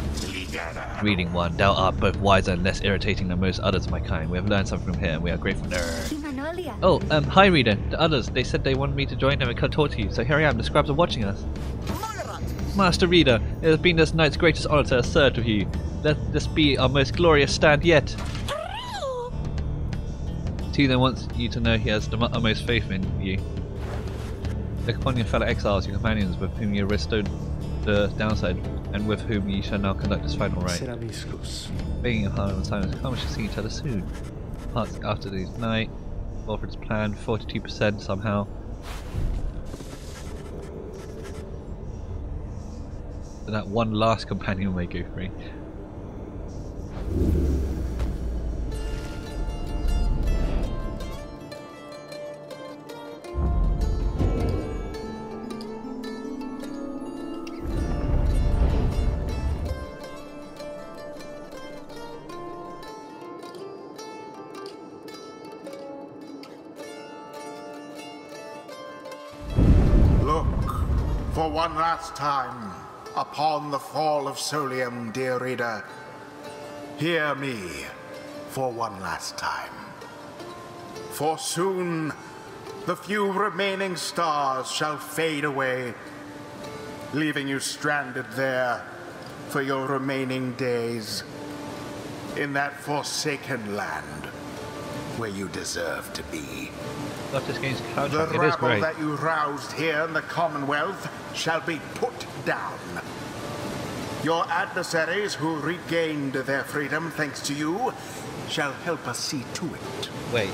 Reading 1. Thou art both wiser and less irritating than most others of my kind. We have learned something from here, and we are grateful. Oh, hi, Reader. The others, they said they wanted me to join them and come talk to you, so here I am. The scribes are watching us. Master Reader, it has been this night's greatest honor to have served with you. Let this be our most glorious stand yet. Tina wants you to know he has the utmost faith in you. Look upon your fellow exiles, your companions, with whom you restored the downside, and with whom you shall now conduct this final rite. Being your heart and silence, come we shall see each other soon. Hearts after this night, Wilfred's plan, 42% somehow. So that one last companion may go free. Look, for one last time, upon the fall of Solium, dear reader. Hear me for one last time. For soon, the few remaining stars shall fade away, leaving you stranded there for your remaining days in that forsaken land where you deserve to be. This game's The soundtrack, it is rabble great. that you roused here in the Commonwealth shall be put down. Your adversaries who regained their freedom thanks to you shall help us see to it. Wait,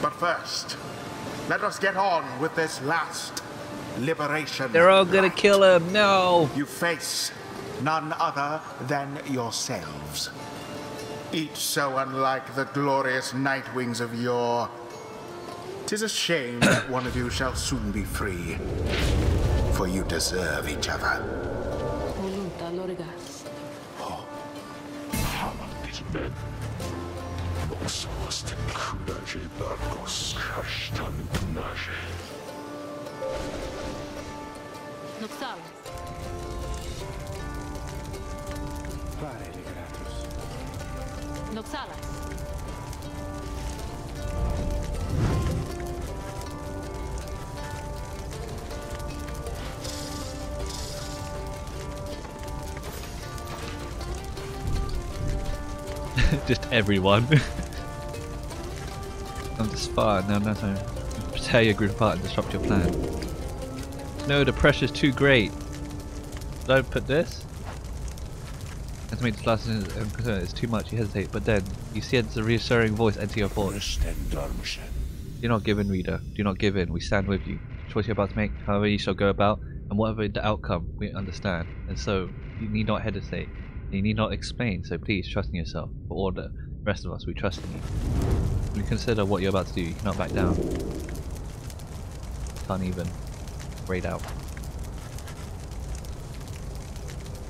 But first, let us get on with this last liberation. they're all gonna rite. kill him, no! You face none other than yourselves. Each so unlike the glorious Nightwings of yore. 'Tis a shame that one of you shall soon be free, for you deserve each other. Volunta lorigas. Noxalis. Pyre, Ligratus. Noxalas. Just everyone. Come this far, now time to tear your group apart and disrupt your plan. No, the pressure's too great. Don't put this. And to make this last it's too much, you hesitate, but then you sense a reassuring voice enter your thoughts. Do not give in, reader. Do not give in. We stand with you. The choice you're about to make, however you shall go about, and whatever the outcome, we understand. And so, you need not hesitate. You need not explain, so please trust in yourself. For all the rest of us, we trust in you. When you consider what you're about to do, you cannot back down. Can't even raid out.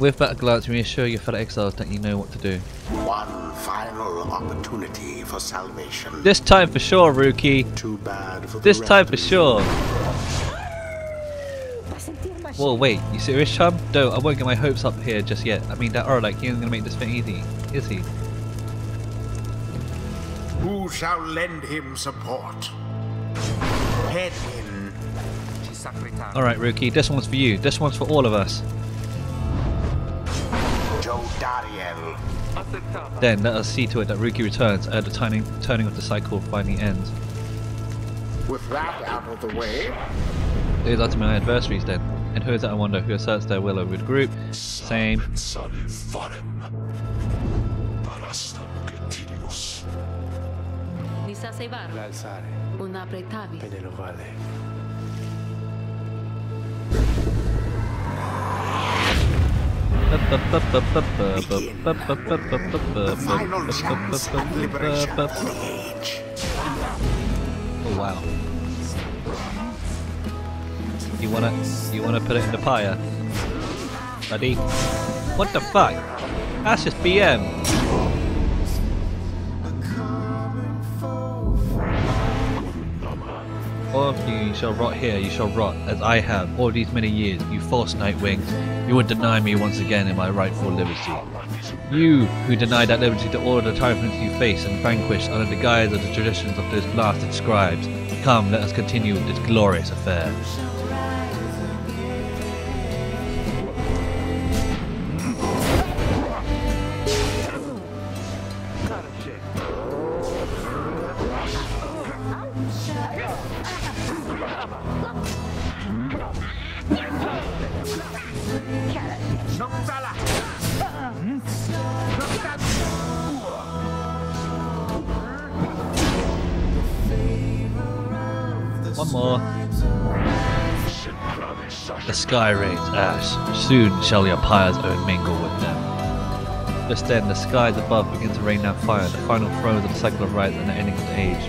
With that glance, reassure your fellow exiles that you know what to do. One final opportunity for salvation. This time for sure, Rookie. Too bad for the This rest time of for you. sure. Whoa, wait, you serious, chum? No, I won't get my hopes up here just yet. I mean, that Orlak, he ain't gonna make this thing easy, is he? Who shall lend him support? Head in. Alright, Rookie, this one's for you. This one's for all of us. Joe Dariel. Then let us see to it that Rookie returns at the turning of the cycle finally ends. With that out of the way, Those are to my adversaries then. And who is that, I wonder, who asserts their will over the group? Same. Nisa Seivar. L'alzare. Una pretavi. Penelo Vale. The final chance at liberation. Age. Oh wow. You wanna put it in the pyre? Buddy? What the fuck? That's just BM. All of you shall rot here, you shall rot, as I have, all these many years, you false night wings. You would deny me once again in my rightful liberty. You, who denied that liberty to all the tyrants you face and vanquished under the guise of the traditions of those blasted scribes. Come, let us continue this glorious affair. One more. The sky rains ash. Soon shall your pyres own mingle with them. Just then, the skies above begin to rain down fire, the final throes of the cycle of rights and the ending of the age.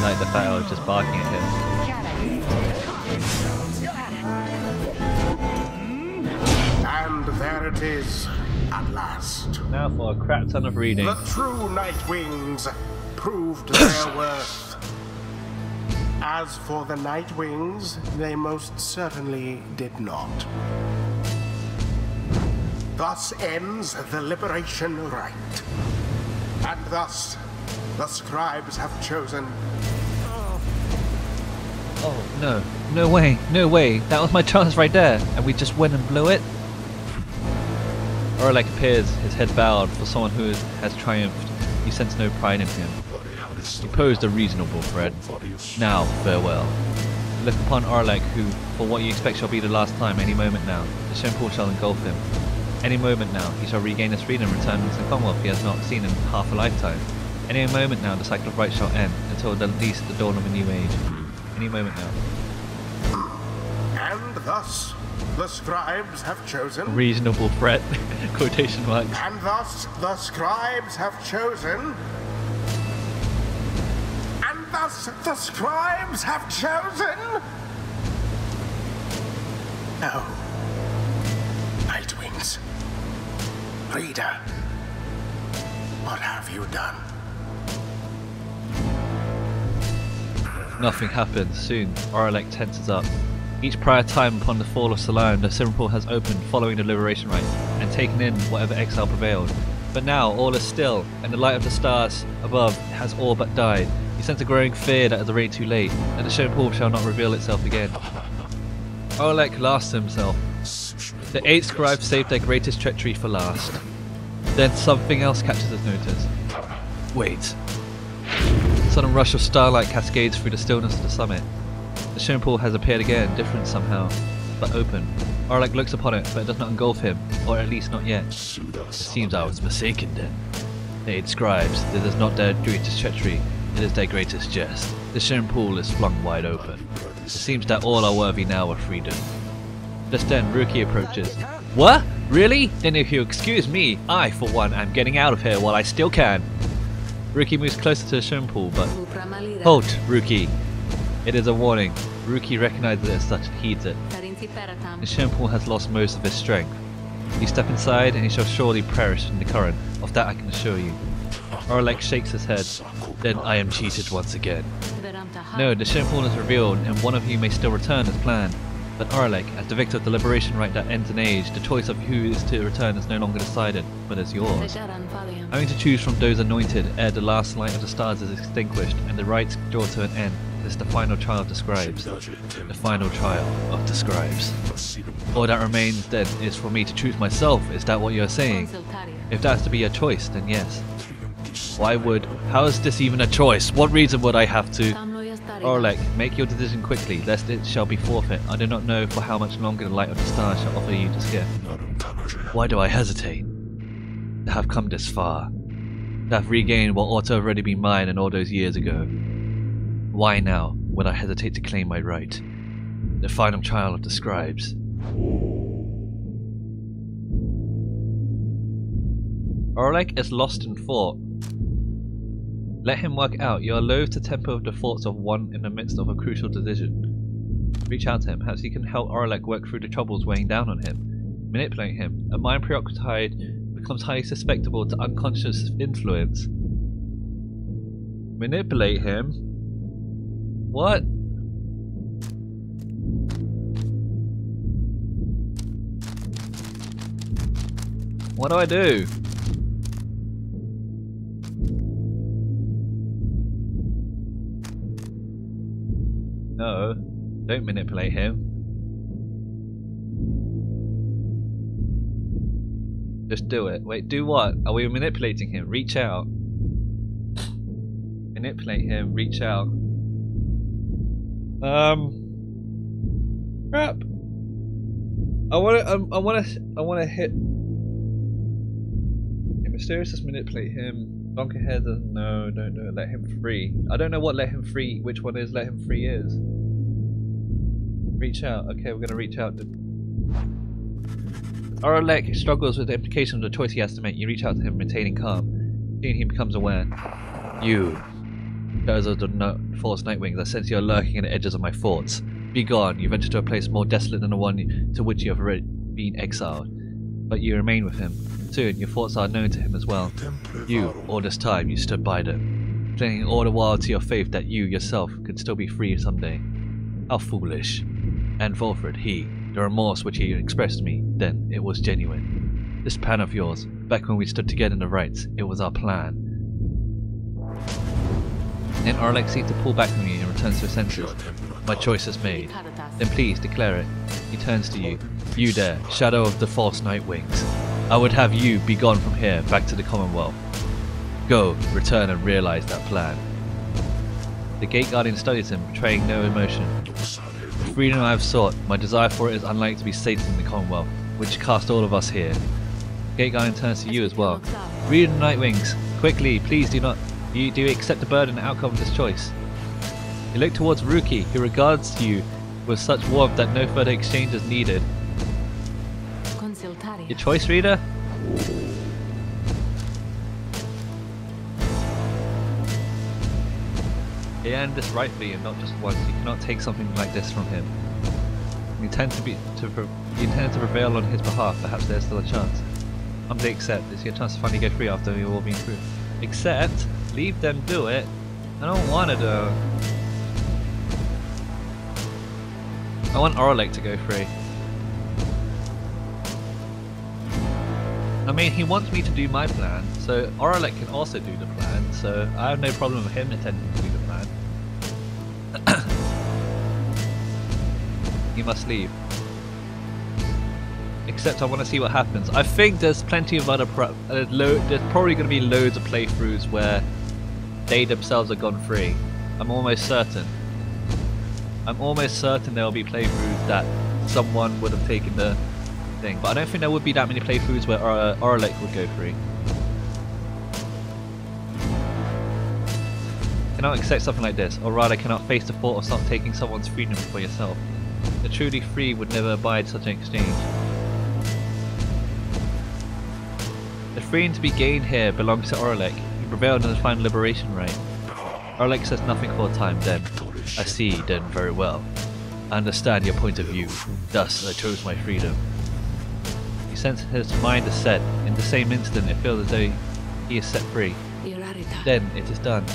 Like the fact I was just barking at him. And there it is, at last. Now for a crap ton of reading. The true Night Wings proved their worth. As for the Night Wings, they most certainly did not. Thus ends the liberation rite. And thus, the scribes have chosen. Oh no, no way, no way, that was my chance right there, and we just went and blew it? Orlek appears, his head bowed, for someone who has triumphed. You sense no pride in him. He posed a reasonable threat. Now, farewell. Look upon Orlek, who, for what you expect shall be the last time, any moment now. The Shempul shall engulf him. Any moment now, he shall regain his freedom and return to the Commonwealth he has not seen in half a lifetime. Any moment now, the cycle of rights shall end, until at least the dawn of a new age. Any moment now. And thus, the scribes have chosen. Reasonable threat. Quotation marks. And thus, the scribes have chosen. And thus, the scribes have chosen. Oh. Nightwings. Reader, what have you done? Nothing happens. Soon, Orlek tenses up. Each prior time upon the fall of Salaam, the Simple has opened following the liberation rite, and taken in whatever exile prevailed. But now, all is still, and the light of the stars above has all but died. You sense a growing fear that it is already too late, and the Simple shall not reveal itself again. Orlek laughs to himself. The 8 scribes saved their greatest treachery for last. Then something else catches his notice. Wait. A sudden rush of starlight cascades through the stillness of the summit. The swimming pool has appeared again, different somehow, but open. Orlek looks upon it, but it does not engulf him, or at least not yet. It seems I was mistaken then. The 8 scribes, this is not their greatest treachery, it is their greatest jest. The swimming pool is flung wide open. It seems that all are worthy now of freedom. Just then, Ruki approaches. What? Really? Then if you excuse me, I, for one, am getting out of here while I still can. Ruki moves closer to the swimming pool, but... Halt, Ruki! It is a warning. Ruki recognizes it as such and heeds it. The swimming pool has lost most of its strength. You step inside and you shall surely perish in the current. Of that I can assure you. Orlek shakes his head. Then I am cheated once again. No, the swimming pool is revealed and one of you may still return as planned. But Orlek, as the victor of the liberation rite that ends an age, the choice of who is to return is no longer decided, but is yours. Having to choose from those anointed ere the last light of the stars is extinguished and the rites draw to an end, is the final trial of the scribes. The final trial of the scribes. All that remains then is for me to choose myself, is that what you're saying? If that's to be a choice, then yes. Why would... How is this even a choice? What reason would I have to... Orlek, make your decision quickly, lest it shall be forfeit. I do not know for how much longer the light of the stars shall offer you to skip. Why do I hesitate? To have come this far. To have regained what ought to have already been mine in all those years ago. Why now would I hesitate to claim my right? The final trial of the scribes. Orlek is lost in thought. Let him work out. You are loath to temper the thoughts of one in the midst of a crucial decision. Reach out to him. Perhaps you can help Orlek work through the troubles weighing down on him. Manipulate him. A mind preoccupied becomes highly susceptible to unconscious influence. Manipulate him? What? What do I do? No, don't manipulate him. Just do it. Wait, do what? Are we manipulating him? Reach out. Manipulate him, reach out. Crap. I wanna hit. Okay, Mysterious manipulate him. Donkerhead, no, don't do it. Let him free. I don't know what let him free, which one is let him free is. Reach out. Okay, we're gonna reach out to... Orlek struggles with the implication of the choice he has to make. You reach out to him, maintaining calm. Soon he becomes aware. You. Those are the false Nightwings. I sense you are lurking at the edges of my thoughts. Be gone. You venture to a place more desolate than the one to which you have already been exiled. But you remain with him. Soon, your thoughts are known to him as well. You, all this time, you stood by them, clinging all the while to your faith that you, yourself, could still be free someday. How foolish. And Volfred, the remorse which he expressed to me, then, it was genuine. This plan of yours, back when we stood together in the rights, it was our plan. Then Orlek seemed to pull back from you and returns to his senses. My choice is made. Then please, declare it. He turns to you. You there, shadow of the false Nightwings. I would have you be gone from here, back to the Commonwealth. Go, return and realize that plan. The Gate Guardian studies him, betraying no emotion. The freedom I have sought, my desire for it is unlikely to be sated in the Commonwealth, which cast all of us here. The Gate Guardian turns to you as well. Read the Nightwings, quickly, please do not... Do you accept the burden and outcome of this choice? You look towards Ruki, who regards you with such warmth that no further exchange is needed. Your choice, reader? He earned this rightfully and not just once. You cannot take something like this from him. You intend to prevail on his behalf. Perhaps there's still a chance. Humbly accept. It's your chance to finally get free after you've all been through. Accept. Leave them do it. I don't want to do. I want Orlek to go free. I mean, he wants me to do my plan, so Orlek can also do the plan, so I have no problem with him intending to do the plan. He must leave. Except I want to see what happens. I think there's plenty of other there's probably going to be loads of playthroughs where they themselves are gone free. I'm almost certain. I'm almost certain there will be playthroughs that someone would have taken the thing, but I don't think there would be that many playthroughs where Orlek would go free. Cannot accept something like this, or rather cannot face the thought of not taking someone's freedom for yourself. The truly free would never abide such an exchange. The freedom to be gained here belongs to Orlek. He prevailed in the final liberation right. Orlek says nothing for a time then. I see, then, very well. I understand your point of view. Thus, I chose my freedom. You sense his mind is set. In the same instant, it feels as though he is set free. Then, it is done.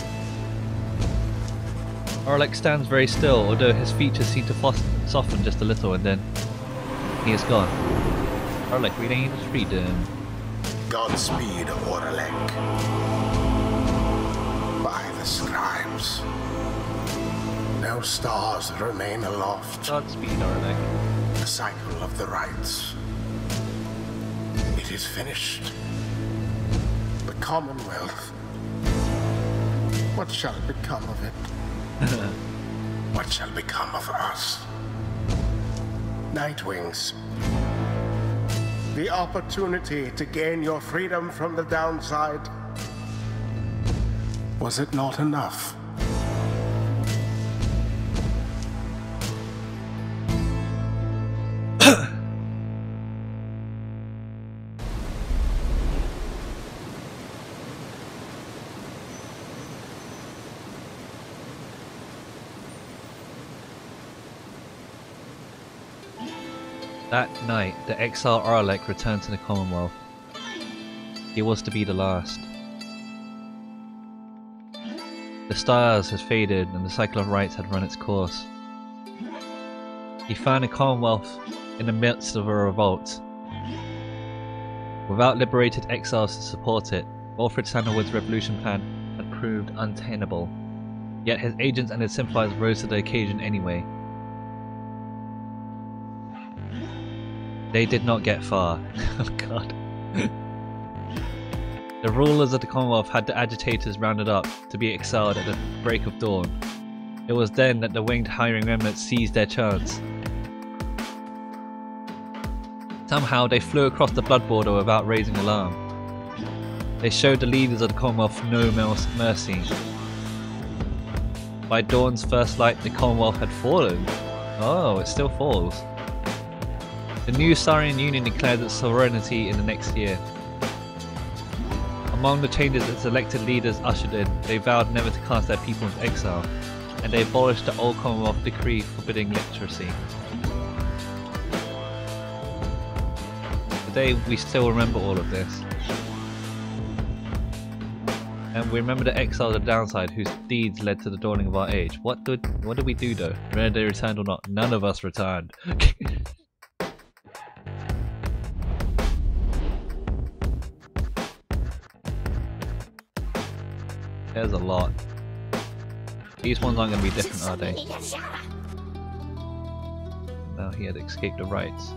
Orlek stands very still, although his features seem to soften just a little, and then he is gone. Orlek regains his freedom. Godspeed, Orlek. By the scribes. No stars remain aloft. Godspeed, Orlek. The cycle of the rights. It is finished. Commonwealth. What shall become of it? What shall become of us? Nightwings. The opportunity to gain your freedom from the downside. Was it not enough? That night, the exile Arlek returned to the Commonwealth. He was to be the last. The stars had faded and the cycle of rites had run its course. He found the Commonwealth in the midst of a revolt. Without liberated exiles to support it, Wilfred Sandalwood's revolution plan had proved untenable. Yet his agents and his sympathizers rose to the occasion anyway. They did not get far. Oh god. The rulers of the Commonwealth had the agitators rounded up to be exiled at the break of dawn. It was then that the winged hiring remnants seized their chance. Somehow they flew across the blood border without raising alarm. They showed the leaders of the Commonwealth no mercy. By dawn's first light the Commonwealth had fallen. Oh, it still falls. The new Saurian Union declared its sovereignty in the next year. Among the changes its elected leaders ushered in, they vowed never to cast their people into exile, and they abolished the old Commonwealth decree forbidding literacy. Today we still remember all of this. And we remember the exile of the downside whose deeds led to the dawning of our age. What did we do though? Whether they returned or not, none of us returned. There's a lot. These ones aren't going to be different, are they? Now he had escaped the rites.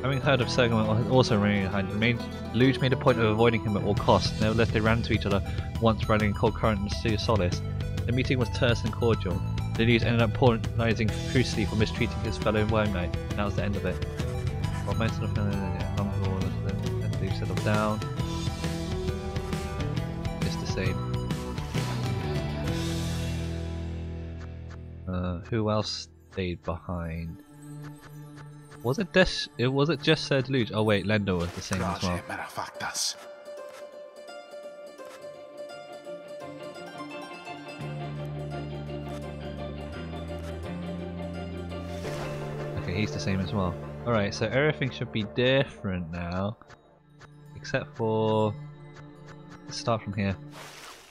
Having heard of Sergamon also remaining behind, Luge made a point of avoiding him at all costs. Nevertheless, they ran into each other once, running in cold current and solace. The meeting was terse and cordial. The Luge ended up apologizing profusely for mistreating his fellow Worm Knight, and that was the end of it. Well, most of the they settled down. It's the same. Who else stayed behind? Was it just Sir Deluge? Oh wait, Lendo was the same as well. Okay, he's the same as well. Alright, so everything should be different now. Except for... let's start from here.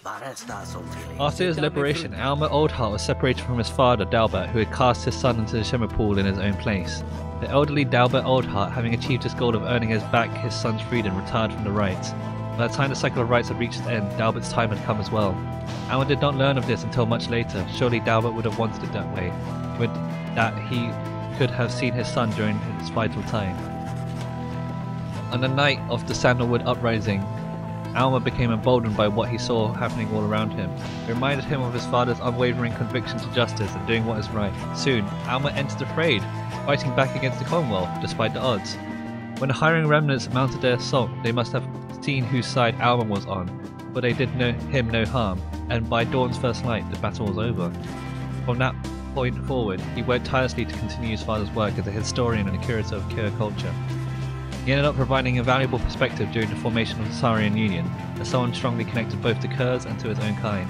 After his liberation, Alma Oldheart was separated from his father, Dalbert, who had cast his son into the Shimmer Pool in his own place. The elderly Dalbert Oldheart, having achieved his goal of earning his son's freedom, retired from the rites. By the time the cycle of rites had reached its end, Dalbert's time had come as well. Alma did not learn of this until much later. Surely Dalbert would have wanted it that way. That he could have seen his son during his vital time. On the night of the Sandalwood uprising, Alma became emboldened by what he saw happening all around him. It reminded him of his father's unwavering conviction to justice and doing what is right. Soon, Alma entered the fray, fighting back against the Commonwealth, despite the odds. When the hiring remnants mounted their assault, they must have seen whose side Alma was on, but they did him no harm, and by dawn's first light, the battle was over. From that point forward, he worked tirelessly to continue his father's work as a historian and a curator of Kyr culture. He ended up providing a valuable perspective during the formation of the Saurian Union, as someone strongly connected both to Kyrs and to his own kind.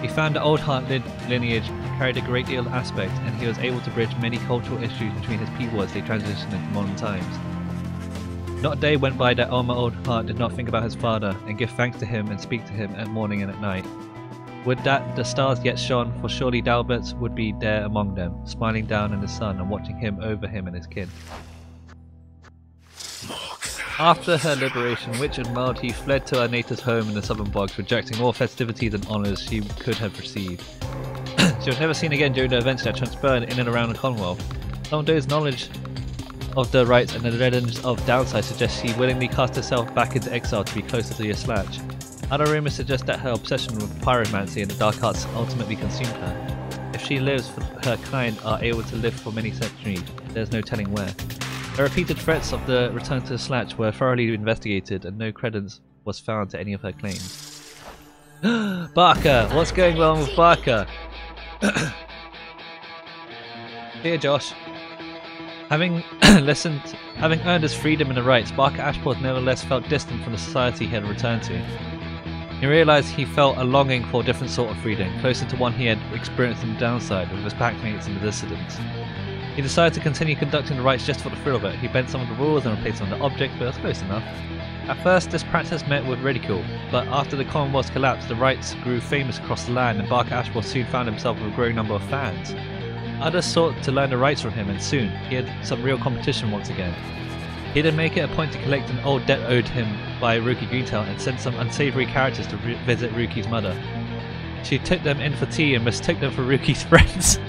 He found the Oldheart lineage carried a great deal of aspect, and he was able to bridge many cultural issues between his people as they transitioned into modern times. Not a day went by that Alma Oldheart did not think about his father, and give thanks to him and speak to him at morning and at night. Would that the stars yet shone, for surely Dalbert's would be there among them, smiling down in the sun and watching him over him and his kin. After her liberation, Witch and Mildheath fled to her native home in the southern bogs, rejecting all festivities and honours she could have received. She was never seen again during the events that transpired in and around the Commonwealth. Some of those knowledge of the rights and the legends of downside suggest she willingly cast herself back into exile to be closer to the Slash. Other rumors suggest that her obsession with pyromancy and the dark arts ultimately consumed her. If she lives, her kind are able to live for many centuries, there's no telling where. The repeated threats of the return to the Slash were thoroughly investigated and no credence was found to any of her claims. Barker! What's going on with Barker? Here, Josh. Having earned his freedom and the rights, Barker Ashport nevertheless felt distant from the society he had returned to. He realised he felt a longing for a different sort of freedom, closer to one he had experienced in the downside with his packmates and the dissidents. He decided to continue conducting the rites just for the thrill of it. He bent some of the rules and replaced some of the objects, but that's close enough. At first, this practice met with ridicule, but after the Commonwealth's collapse, the rites grew famous across the land, and Barker Ashport soon found himself with a growing number of fans. Others sought to learn the rites from him, and soon he had some real competition once again. He did make it a point to collect an old debt owed him by Rookie Greentail and sent some unsavoury characters to visit Rookie's mother. She took them in for tea and mistook them for Rookie's friends.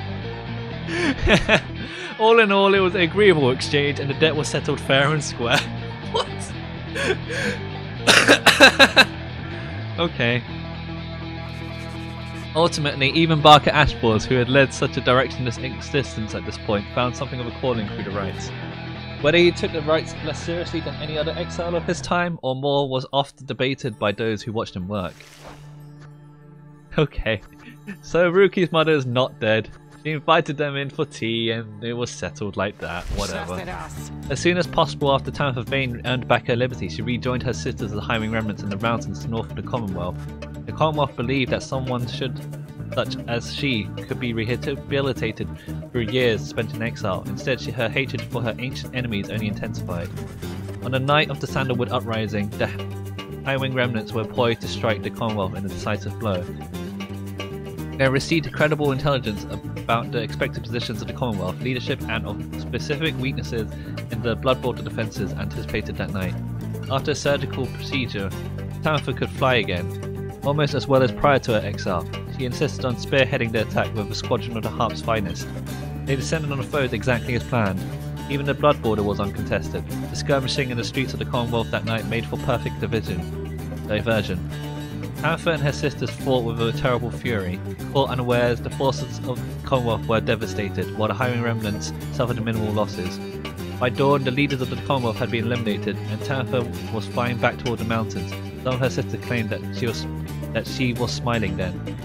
All in all, it was an agreeable exchange and the debt was settled fair and square. What? Okay. Ultimately, even Barker Ashport, who had led such a directionless existence at this point, found something of a calling through the rites. Whether he took the rites less seriously than any other exile of his time, or more, was often debated by those who watched him work. Okay, so Rookie's mother is not dead. She invited them in for tea and it was settled like that, whatever. As soon as possible after Tamantha Vane earned back her liberty, she rejoined her sisters the Highwing Remnants in the mountains north of the Commonwealth. The Commonwealth believed that someone such as she could be rehabilitated through years spent in exile. Instead, her hatred for her ancient enemies only intensified. On the night of the Sandalwood Uprising, the Highwing Remnants were poised to strike the Commonwealth in a decisive blow. They received credible intelligence about the expected positions of the Commonwealth leadership and of specific weaknesses in the blood-border defences anticipated that night. After a surgical procedure, Tamantha could fly again, almost as well as prior to her exile. She insisted on spearheading the attack with a squadron of the Harp's finest. They descended on the foes exactly as planned. Even the blood border was uncontested. The skirmishing in the streets of the Commonwealth that night made for perfect diversion. Tamantha and her sisters fought with a terrible fury. Caught unawares, the forces of the Commonwealth were devastated, while the Highwing Remnants suffered minimal losses. By dawn, the leaders of the Commonwealth had been eliminated, and Tamantha was flying back toward the mountains. Some of her sisters claimed that she was smiling then.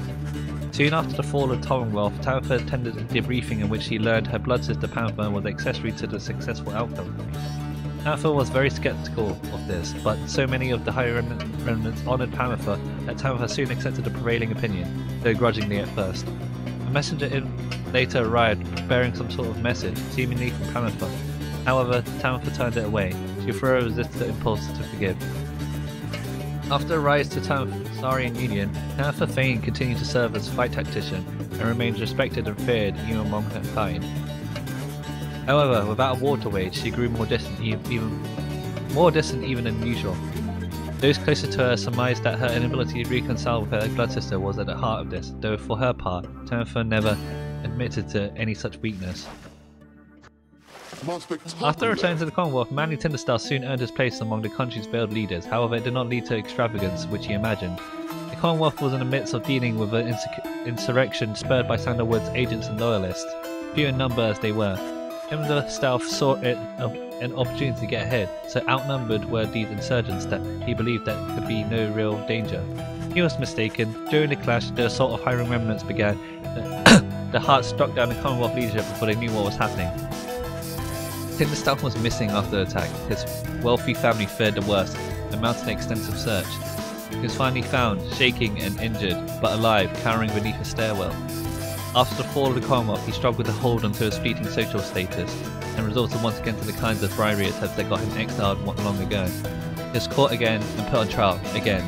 Soon after the fall of the Commonwealth, Tamantha attended a debriefing in which she learned her blood sister Panther was accessory to the successful outcome. Tamantha was very skeptical of this, but so many of the Higher Remnants honoured Panther that Tamantha soon accepted the prevailing opinion, though grudgingly at first. A messenger later arrived bearing some sort of message, seemingly from Panther. However, Tamantha turned it away. She thoroughly resisted the impulse to forgive. After the rise to Thessalian Union, Tamantha Vane continued to serve as a fight tactician and remained respected and feared even among her kind. However, without a war to wage, she grew more distant even than usual. Those closer to her surmised that her inability to reconcile with her blood sister was at the heart of this, though for her part, Tamantha never admitted to any such weakness. After returning to the Commonwealth, Manly Tinderstar soon earned his place among the country's veiled leaders. However, it did not lead to extravagance, which he imagined. The Commonwealth was in the midst of dealing with an insurrection spurred by Sandalwood's agents and loyalists, few in number as they were. Tinderstar saw it an opportunity to get ahead, so outnumbered were these insurgents that he believed that could be no real danger. He was mistaken. During the clash, the assault of Highwing Remnants began. The Hearts struck down the Commonwealth leadership before they knew what was happening. Tinderstar was missing after the attack. His wealthy family feared the worst and mounted an extensive search. He was finally found, shaking and injured, but alive, cowering beneath a stairwell. After the fall of the Commonwealth, he struggled to hold onto his fleeting social status, and resorted once again to the kinds of bribery attempts that got him exiled not long ago. He was caught again and put on trial again,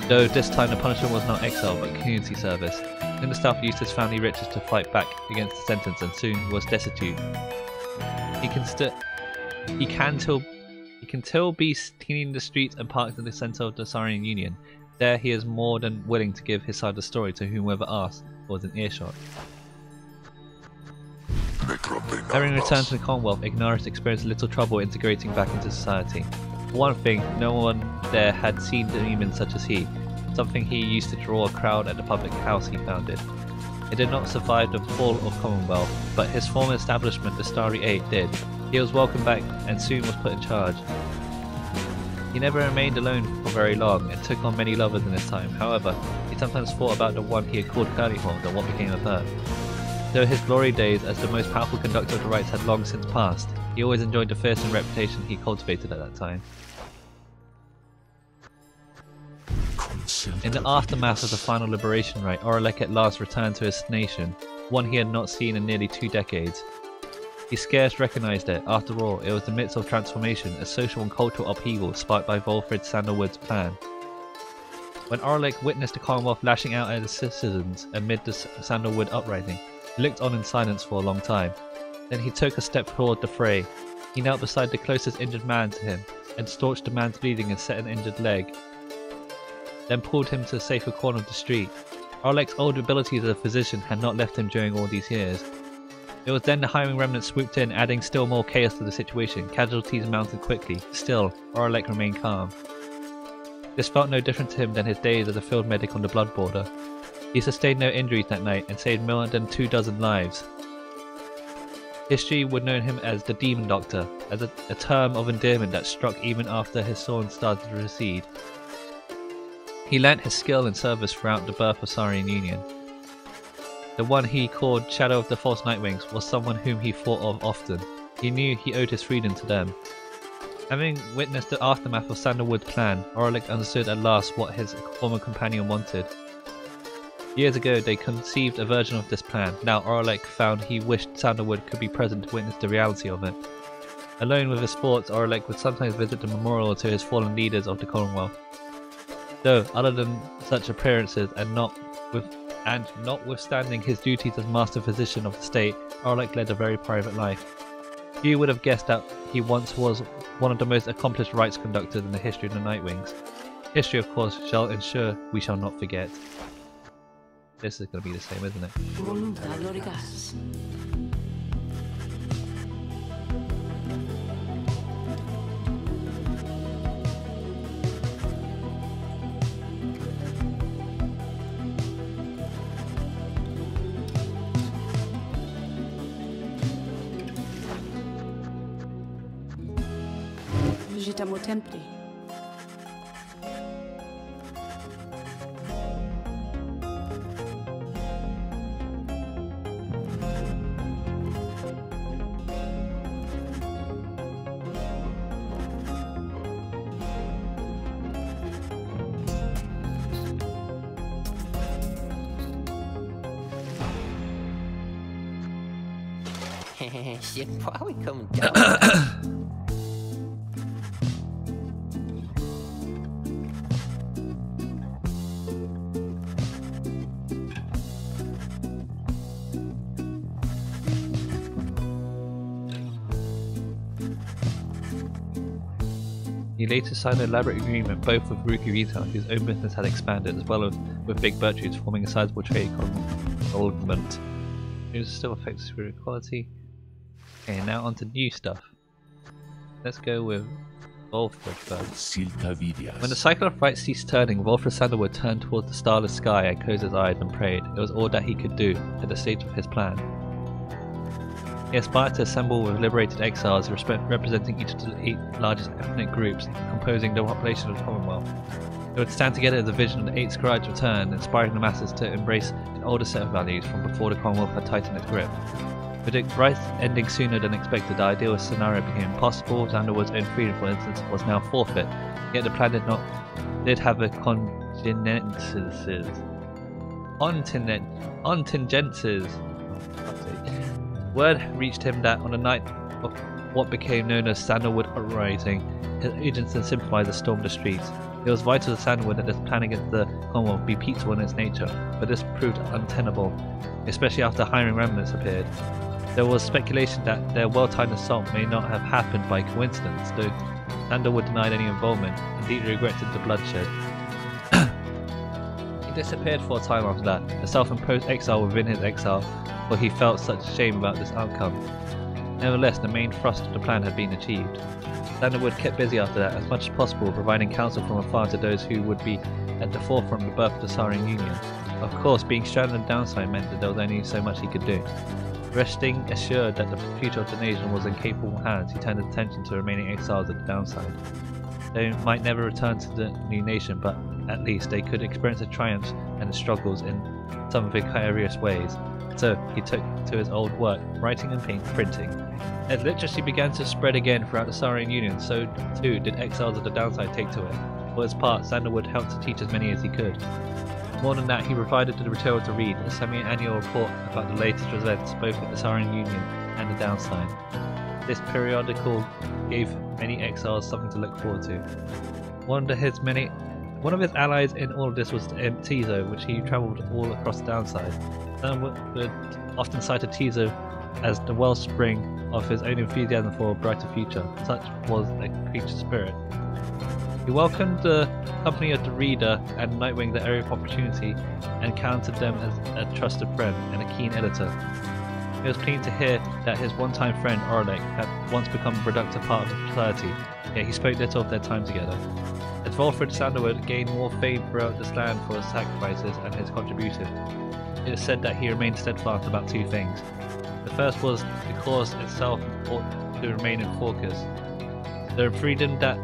though this time the punishment was not exile but community service. Tinderstar used his family riches to fight back against the sentence and soon was destitute. He can still be seen in the streets and parked in the centre of the Thessalian Union. There he is more than willing to give his side of the story to whomever asks or was in earshot. Having returned to the Commonwealth, Ignaris experienced little trouble integrating back into society. For one thing, no one there had seen demons such as he, something he used to draw a crowd at the public house he founded. It did not survive the fall of Commonwealth, but his former establishment, the Starry Eight, did. He was welcomed back and soon was put in charge. He never remained alone for very long and took on many lovers in his time. However, he sometimes thought about the one he had called Curlyhorn and what became of her. Though his glory days as the most powerful conductor of the rites had long since passed, he always enjoyed the fearsome reputation he cultivated at that time. In the aftermath of the final liberation rite, Oralek at last returned to his nation, one he had not seen in nearly 2 decades. He scarce recognized it. After all, it was the midst of transformation, a social and cultural upheaval sparked by Volfrid Sandalwood's plan. When Oralek witnessed the Commonwealth lashing out at its citizens amid the Sandalwood uprising, he looked on in silence for a long time. Then he took a step toward the fray. He knelt beside the closest injured man to him, and staunched the man's bleeding and set an injured leg. Then pulled him to a safer corner of the street. Oralek's old abilities as a physician had not left him during all these years. It was then the hiring remnant swooped in, adding still more chaos to the situation. Casualties mounted quickly. Still, Oralek remained calm. This felt no different to him than his days as a field medic on the blood border. He sustained no injuries that night and saved more than 24 lives. History would know him as the Demon Doctor, as a term of endearment that struck even after his sword started to recede. He lent his skill and service throughout the birth of Saurian Union. The one he called Shadow of the False Nightwings was someone whom he thought of often. He knew he owed his freedom to them. Having witnessed the aftermath of Sandalwood's plan, Oralek understood at last what his former companion wanted. Years ago they conceived a version of this plan. Now Oralek found he wished Sandalwood could be present to witness the reality of it. Alone with his thoughts, Oralek would sometimes visit the memorial to his fallen leaders of the Commonwealth. Though, other than such appearances and notwithstanding his duties as master physician of the state, Oralek led a very private life. Few would have guessed that he once was one of the most accomplished rites conductors in the history of the Nightwings. History, of course, shall ensure we shall not forget. This is going to be the same, isn't it? Volunta Lorigas. Visitamo templi. Shit, why are we coming down? He later signed an elaborate agreement both with Rukirita, whose own business had expanded, as well as with Big Bertrude's, forming a sizable trade conglomerates. News still affects sphere equality. Okay, now on to new stuff. Let's go with Volfrid first. When the cycle of fright ceased turning, Volfrid Sandalwood turned towards the starless sky and closed his eyes and prayed. It was all that he could do at the stage of his plan. He aspired to assemble with liberated exiles representing each of the 8 largest ethnic groups composing the population of the Commonwealth. They would stand together as a vision of the 8 scribes returned, inspiring the masses to embrace an older set of values from before the Commonwealth had tightened its grip. With the rites ending sooner than expected, the ideal scenario became impossible. Sandalwood's own freedom, for instance, was now forfeit. Yet the plan did have a contingencies. Word reached him that on the night of what became known as Sandalwood Uprising, his agents and sympathizers stormed the streets. It was vital to Sandalwood that this plan against the Commonwealth be peaceful in its nature, but this proved untenable, especially after hiring remnants appeared. There was speculation that their well-timed assault may not have happened by coincidence, though Sandalwood denied any involvement and deeply regretted the bloodshed. He disappeared for a time after that, a self-imposed exile within his exile, for he felt such shame about this outcome. Nevertheless, the main thrust of the plan had been achieved. Sandalwood kept busy after that as much as possible, providing counsel from afar to those who would be at the forefront of the birth of the Saurian Union. Of course, being stranded on the downside meant that there was only so much he could do. Resting assured that the future of the nation was in capable hands, he turned his attention to the remaining exiles at the downside. They might never return to the new nation, but at least they could experience the triumphs and the struggles in some vicarious ways. So he took to his old work, writing and printing. As literacy began to spread again throughout the Saurian Union, so too did exiles of the downside take to it. For his part, Sandalwood helped to teach as many as he could. More than that, he provided the material to read a semi-annual report about the latest events both at the Saurian Union and the downside. This periodical gave many exiles something to look forward to. One of his allies in all of this was Tizo, which he travelled all across the downside. Sandalwood often cited Tizo as the wellspring of his own enthusiasm for a brighter future. Such was a creature spirit. He welcomed the company of the reader and Nightwing at every opportunity and counted them as a trusted friend and a keen editor. He was pleased to hear that his one-time friend Orlek had once become a productive part of the society, yet he spoke little of their time together. As Volfred Sandalwood gained more fame throughout this land for his sacrifices and his contribution, it is said that he remained steadfast about two things. The first was the cause itself ought to remain in focus. The freedom that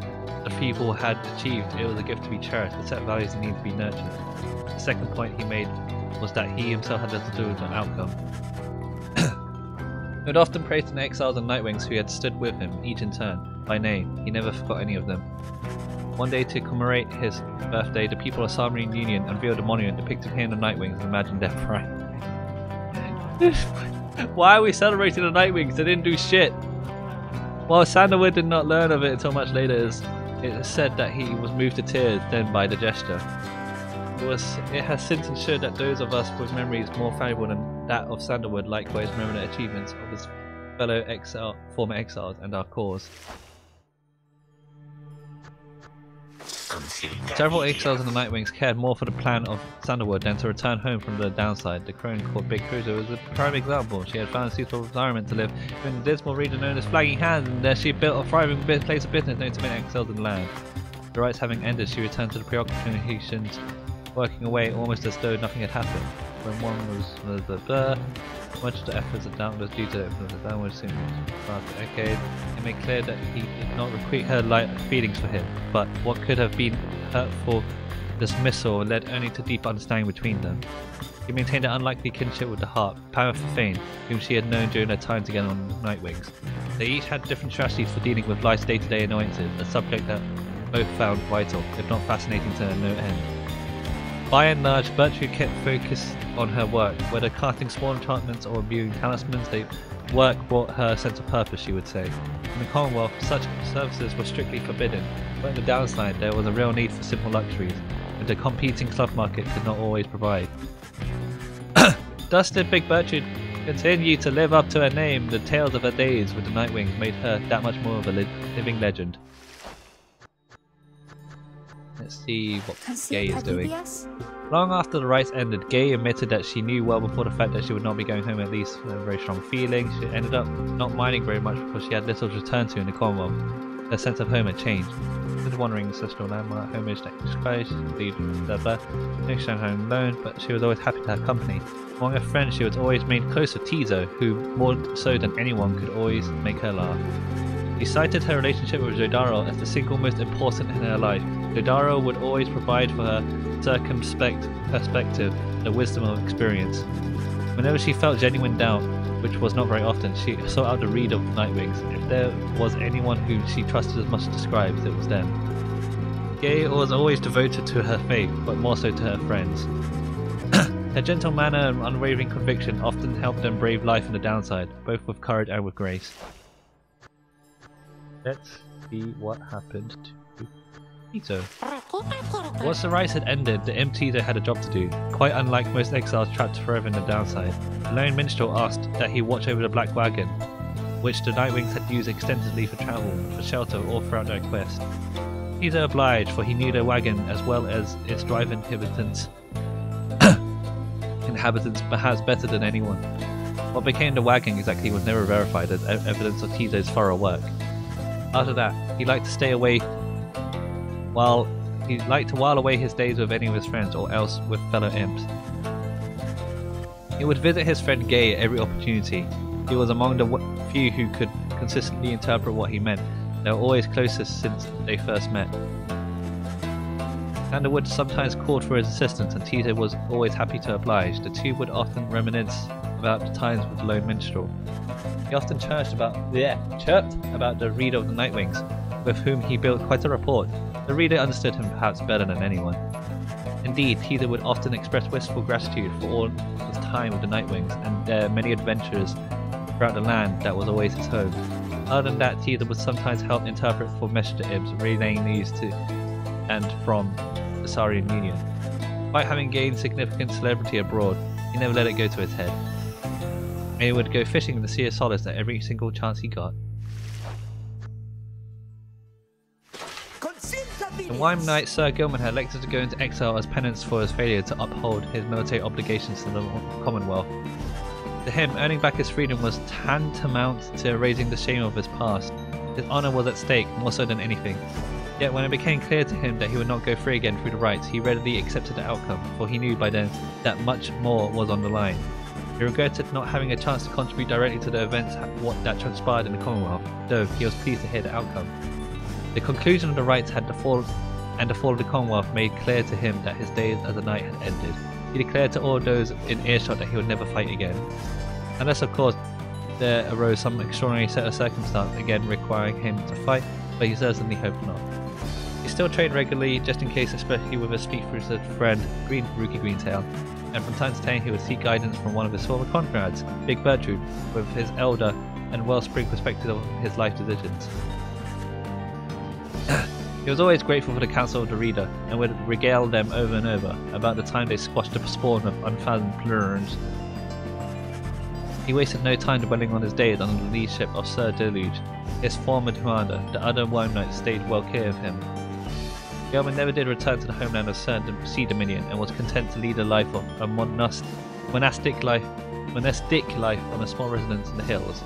the people had achieved, it was a gift to be cherished, the set values that need to be nurtured. The second point he made was that he himself had little to do with the outcome. He would often praise the exiles and Nightwings who had stood with him, each in turn, by name. He never forgot any of them. One day, to commemorate his birthday, the people of Saurian Union unveiled a monument depicting him and the Nightwings and imagined their pride. Why are we celebrating the Nightwings? They didn't do shit. While Sandalwood did not learn of it until much later, it is said that he was moved to tears then by the gesture. It has since ensured that those of us with memories more valuable than that of Sandalwood likewise remember the achievements of his fellow former exiles and our cause. Several exiles and the Nightwings cared more for the plan of Sandalwood than to return home from the downside. The crone called Big Cruiser was a prime example. She had found a suitable retirement to live in the dismal region known as Flagging Hands, and there she built a thriving place of business known to many exiles in the land. The rites having ended, she returned to the preoccupations, working away almost as though nothing had happened. When one was much of the efforts of doubtless due to the downward swing after a decade, it made clear that he did not requite her light feelings for him, but what could have been hurtful dismissal led only to deep understanding between them. He maintained an unlikely kinship with the Harp, Pyre for Fane, whom she had known during their time together on the Nightwings. They each had different strategies for dealing with life's day-to-day annoyances, a subject that both found vital, if not fascinating to no end. By and large, Gertrude kept focused on her work, whether casting small enchantments or imbuing talismans. Work brought her a sense of purpose, she would say. In the Commonwealth, such services were strictly forbidden, but on the downside there was a real need for simple luxuries, which the competing club market could not always provide. Thus did Big Gertrude continue to live up to her name. The tales of her days with the Nightwings made her that much more of a living legend. Let's see what Gay is doing. Long after the rites ended, Gay admitted that she knew well before the fact that she would not be going home, at least with a very strong feeling. She ended up not minding very much because she had little to return to in the Commonwealth. Her sense of home had changed. She was wandering ancestral landmark, homage to Christ, next time home alone, but she was always happy to have company. Among her friends, she was always made close to Tizo, who, more so than anyone, could always make her laugh. She cited her relationship with Jodaro as the single most important in her life. Jodaro would always provide for her circumspect perspective, the wisdom of experience. Whenever she felt genuine doubt, which was not very often, she sought out the reader of the Nightwings. If there was anyone whom she trusted as much as described, it was them. Gay was always devoted to her faith, but more so to her friends. Her gentle manner and unwavering conviction often helped them brave life in the downside, both with courage and with grace. Let's see what happened to Tizo. Once the rites had ended, the imp Tizo had a job to do, quite unlike most exiles trapped forever in the downside. The lone minstrel asked that he watch over the black wagon, which the Nightwings had used extensively for travel, for shelter all throughout their quest. Tizo obliged, for he knew the wagon as well as its drive inhabitants perhaps better than anyone. What became the wagging exactly was never verified as evidence of Tizo's thorough work. After that, he liked to while away his days with any of his friends or else with fellow imps. He would visit his friend Gay at every opportunity. He was among the few who could consistently interpret what he meant. They were always closest since they first met. Underwood sometimes called for his assistance and Tizo was always happy to oblige. The two would often reminisce about the times with the lone minstrel. He often chirped about the reader of the Nightwings, with whom he built quite a rapport. The reader understood him perhaps better than anyone. Indeed, Tizo would often express wistful gratitude for all his time with the Nightwings and their many adventures throughout the land that was always his home. Other than that, Tizo would sometimes help interpret for messenger imps, relaying news to and from the Saurian Union. Despite having gained significant celebrity abroad, he never let it go to his head. And he would go fishing in the Sea of Solace at every single chance he got. The Wyme Knight Sir Gilman had elected to go into exile as penance for his failure to uphold his military obligations to the Commonwealth. To him, earning back his freedom was tantamount to erasing the shame of his past. His honour was at stake, more so than anything. Yet when it became clear to him that he would not go free again through the rites, he readily accepted the outcome, for he knew by then that much more was on the line. He regretted not having a chance to contribute directly to the events that transpired in the Commonwealth, though he was pleased to hear the outcome. The conclusion of the rites and the fall of the Commonwealth made clear to him that his days as a knight had ended. He declared to all those in earshot that he would never fight again. Unless of course there arose some extraordinary set of circumstance again requiring him to fight, but he certainly hoped not. He still trained regularly, just in case, especially with his fleet-footed friend Rookie Greentail, and from time to time he would seek guidance from one of his former comrades, Big Bertrude, with his elder and wellspring perspective of his life decisions. He was always grateful for the counsel of the reader, and would regale them over and over about the time they squashed the spawn of unfathomed plurns. He wasted no time dwelling on his days under the leadership of Sir Deluge, his former commander. The other Wyme Knights stayed well clear of him. Gelman never did return to the homeland of Sea Dominion and was content to lead a life of a monastic life on a small residence in the hills.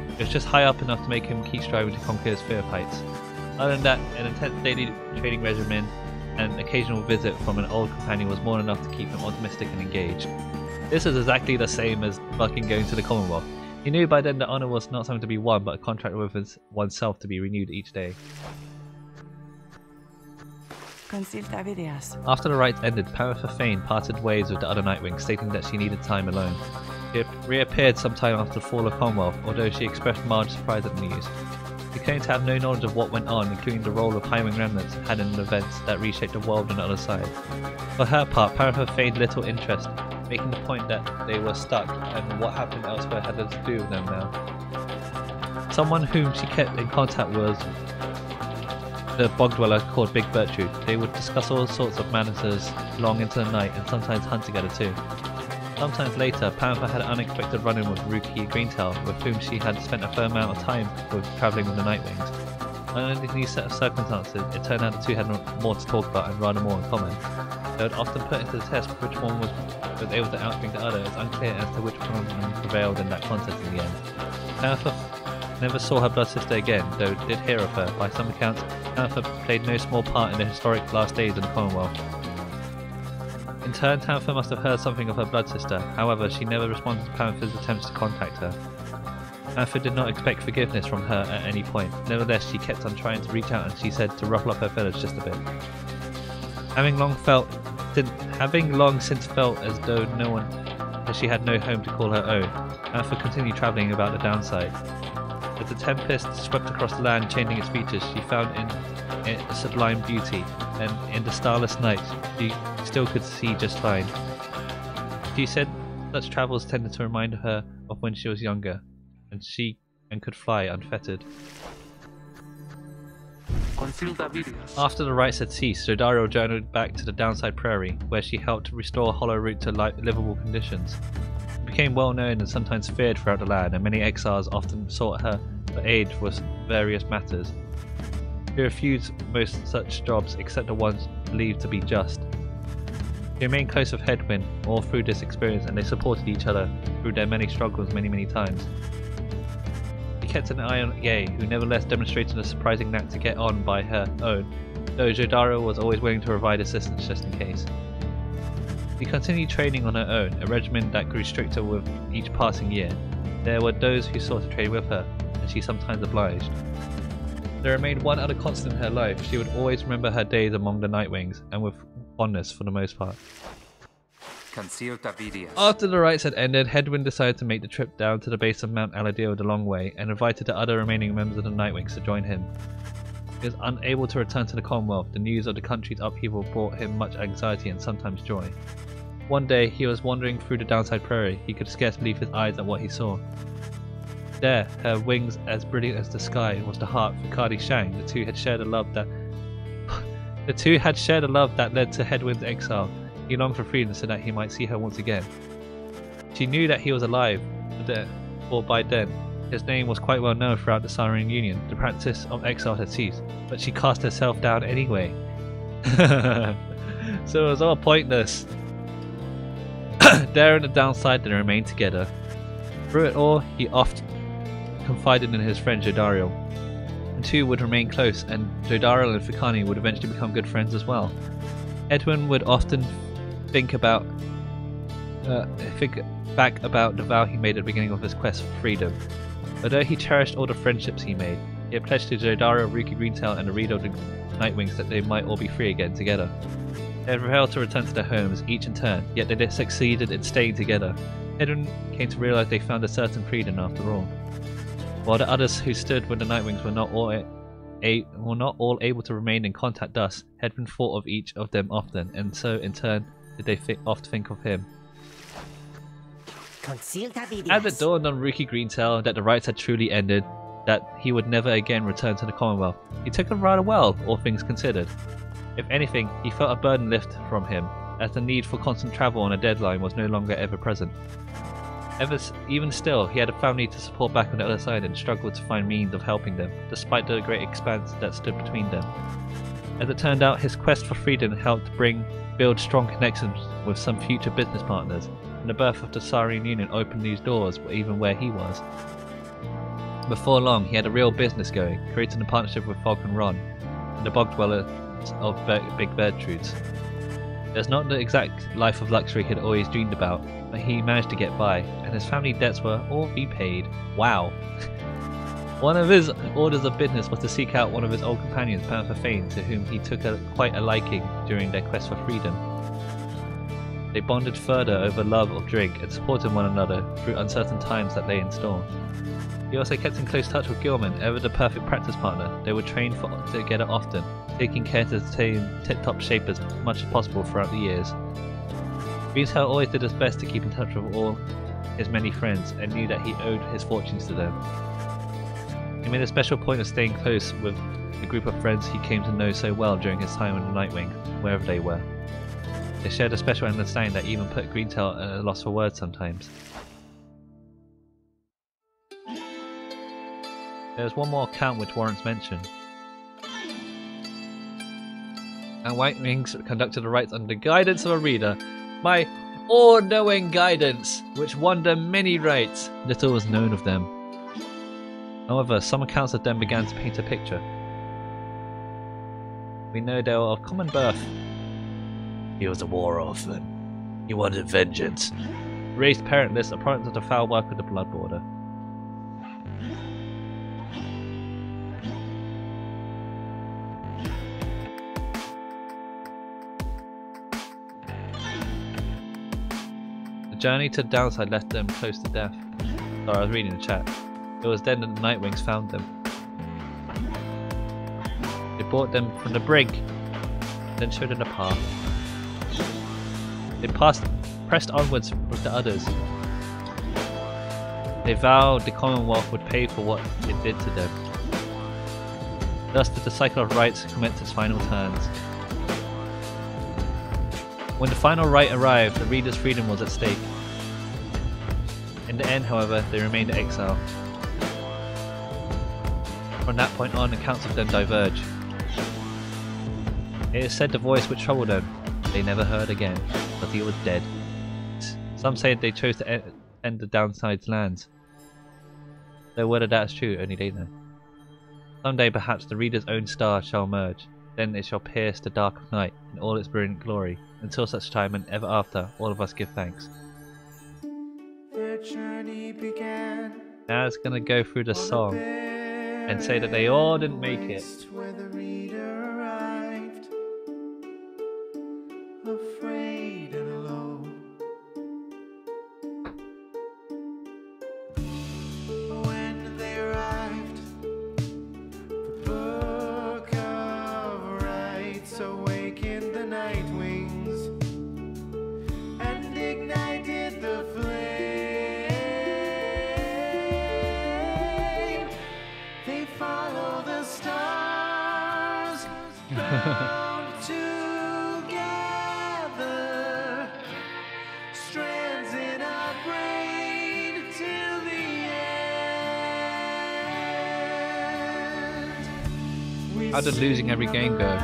It was just high up enough to make him keep striving to conquer his fear of heights. Other than that, an intense daily training regimen and an occasional visit from an old companion was more than enough to keep him optimistic and engaged. This is exactly the same as fucking going to the Commonwealth. He knew by then that honour was not something to be won, but a contract with oneself to be renewed each day. After the rites ended, Pyre Fane parted ways with the other Nightwings, stating that she needed time alone. She reappeared sometime after the fall of Commonwealth, although she expressed mild surprise at the news. She claimed to have no knowledge of what went on, including the role the Highwing remnants had in the events that reshaped the world on the other side. For her part, Pyre feigned little interest, making the point that they were stuck, and what happened elsewhere had little to do with them now. Someone whom she kept in contact was the bog dweller called Big Bertrude. They would discuss all sorts of matters long into the night, and sometimes hunt together too. Sometimes later, Panther had an unexpected run-in with Rookie Greentail, with whom she had spent a fair amount of time with travelling with the Nightwings. Under these set of circumstances, it turned out the two had more to talk about and rather more in common. They would often put into the test which one was able to outthink the other. It's unclear as to which one of them prevailed in that contest in the end. Panther never saw her blood sister again, though did hear of her. By some accounts, Panther played no small part in the historic last days of the Commonwealth. In turn, Panther must have heard something of her blood sister. However, she never responded to Panther's attempts to contact her. Panther did not expect forgiveness from her at any point. Nevertheless, she kept on trying to reach out, and she said to ruffle up her feathers just a bit. Having long since felt as though she had no home to call her own, Panther continued travelling about the downside. As the tempest swept across the land, changing its features, she found in it a sublime beauty, and in the starless night, she still could see just fine. She said such travels tended to remind her of when she was younger, and could fly unfettered. After the rites had ceased, Zodario journeyed back to the downside prairie, where she helped restore Hollow Root to livable conditions. She became well known and sometimes feared throughout the land, and many exiles often sought her for aid for various matters. She refused most such jobs except the ones believed to be just. They remained close with Hedwyn all through this experience, and they supported each other through their many struggles many times. He kept an eye on Ye, who nevertheless demonstrated a surprising knack to get on by her own, though Jodaro was always willing to provide assistance just in case. She continued training on her own, a regimen that grew stricter with each passing year. There were those who sought to train with her, and she sometimes obliged. There remained one other constant in her life. She would always remember her days among the Nightwings, and with fondness for the most part. After the rites had ended, Hedwyn decided to make the trip down to the base of Mount Aladir the long way, and invited the other remaining members of the Nightwings to join him. He was unable to return to the Commonwealth. The news of the country's upheaval brought him much anxiety and sometimes joy. One day, he was wandering through the downside prairie. He could scarce believe his eyes at what he saw. There, her wings as brilliant as the sky, was the heart for Kadi Shang. The two had shared a love that led to Hedwyn's exile. He longed for freedom so that he might see her once again. She knew that he was alive, for by then his name was quite well known throughout the Saurian Union. The practice of exile had ceased, but she cast herself down anyway. So it was all pointless. There in the downside, they remained together. Through it all, he oft confided in his friend Jodariel. The two would remain close, and Jodariel and Fikani would eventually become good friends as well. Edwin would often think back about the vow he made at the beginning of his quest for freedom. Although he cherished all the friendships he made, he had pledged to Jodariel, Rookie Greentail, and the reader of the Nightwings that they might all be free again together. They had vowed to return to their homes, each in turn, yet they succeeded in staying together. Edwin came to realize they found a certain freedom after all. While the others who stood with the Nightwings were not all able to remain in contact thus, Hedwyn thought of each of them often, and so in turn did they oft think of him. As it dawned on Rookie Greentail that the rites had truly ended, that he would never again return to the Commonwealth, he took it rather well, all things considered. If anything, he felt a burden lift from him, as the need for constant travel on a deadline was no longer ever present. Even still, he had a family to support back on the other side and struggled to find means of helping them, despite the great expanse that stood between them. As it turned out, his quest for freedom helped build strong connections with some future business partners, and the birth of the Saurian Union opened these doors even where he was. Before long, he had a real business going, creating a partnership with Falcon Ron and the bog dwellers of Big Bertrudes. It was not the exact life of luxury he had always dreamed about, but he managed to get by, and his family debts were all repaid. Wow! One of his orders of business was to seek out one of his old companions, Panther Fane, to whom he took quite a liking during their quest for freedom. They bonded further over love of drink and supported one another through uncertain times that lay in store. He also kept in close touch with Gilman, ever the perfect practice partner. They would train together often, taking care to stay in tip-top shape as much as possible throughout the years. Greentail always did his best to keep in touch with all his many friends, and knew that he owed his fortunes to them. He made a special point of staying close with the group of friends he came to know so well during his time in the Nightwing, wherever they were. They shared a special understanding that even put Greentail at a loss for words sometimes. There is one more account which warrants mention. And Nightwings conducted the rites under the guidance of a reader, my all-knowing guidance, which won them many rites. Little was known of them. However, some accounts of them began to paint a picture. We know they were of common birth. He was a war orphan. He wanted vengeance. Raised parentless, a product of the foul work of the Blood Border. The journey to the downside left them close to death. Sorry, I was reading the chat. It was then that the Nightwings found them. They brought them from the brink, then showed them the path. They pressed onwards with the others. They vowed the Commonwealth would pay for what it did to them. Thus did the cycle of rites commence its final turns. When the final rite arrived, the reader's freedom was at stake. In the end, however, they remained in exile. From that point on, accounts of them diverge. It is said the voice which troubled them, they never heard again, but he was dead. Some say they chose to end the downside's lands. Though whether that's true, only they know. Someday perhaps the reader's own star shall emerge, then it shall pierce the dark of night in all its brilliant glory. Until such time and ever after, all of us give thanks. Now it's gonna go through the song and say that they all didn't make it. Together, strands in our brain till the end. How did losing every game go?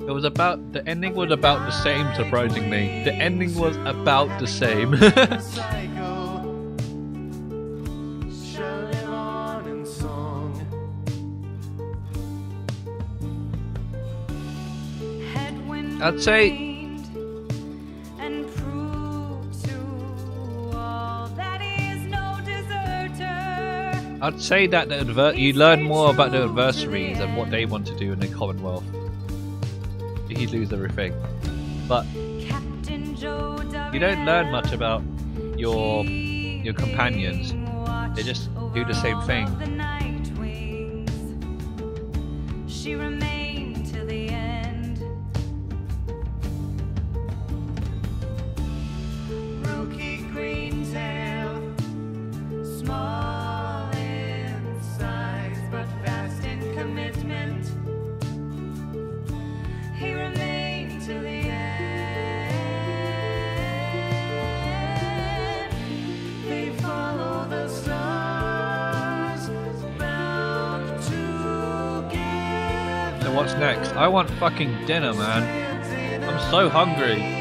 It was about, the ending was about the same, surprisingly. The ending was about the same. I'd say that you learn more about the adversaries and what they want to do in the Commonwealth. You lose everything, but you don't learn much about your companions. They just do the same thing. She remained till the end. Rookie Greentail, small in size but fast in commitment. He remained till the end. They follow the stars, bound together. So what's next? I want fucking dinner, man. I'm so hungry.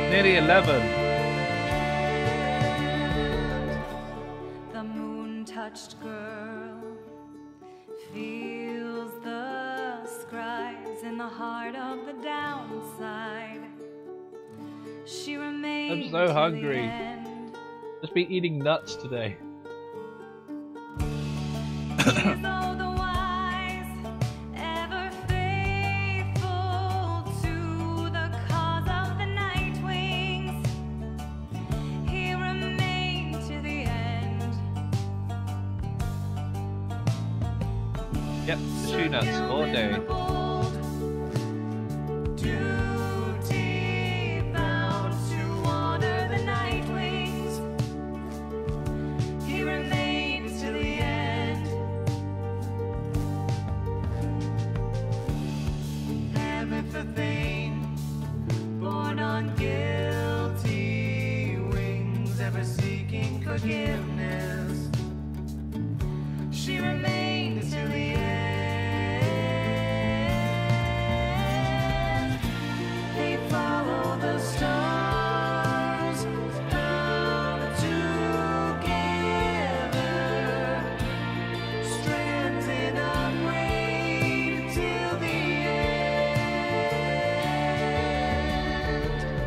Nearly 11. The moon-touched girl feels the scribes in the heart of the downside. She remained. I'm so to hungry. the end. Just be eating nuts today. He's all the wise, ever faithful to the cause of the Nightwings. He remained to the end. Yep, the shoe nuts all day. Duty bound to honor the Nightwings. He remains to the end. Amethyst Thane, born on guilty wings, ever seeking forgiveness. She remains to the end. They follow the stars, bound together, strands in our brain till the end.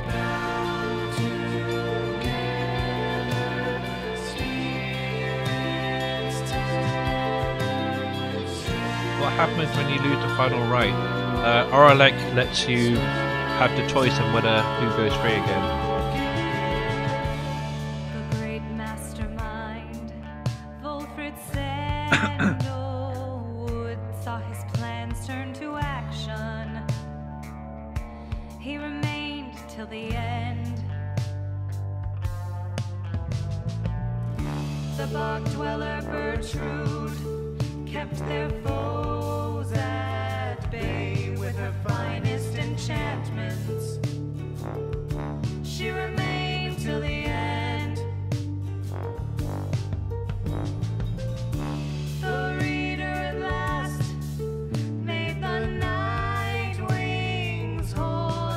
Bound together, spirits tether. What happens when you lose the final right? Oralek lets you have the choice of whether who goes free again. The great mastermind, Wolfred Sandalwood, saw his plans turn to action. He remained till the end. The bog dweller Bertrude kept their foes at bay with her finest enchantments. She remained till the end. The reader at last made the Nightwings whole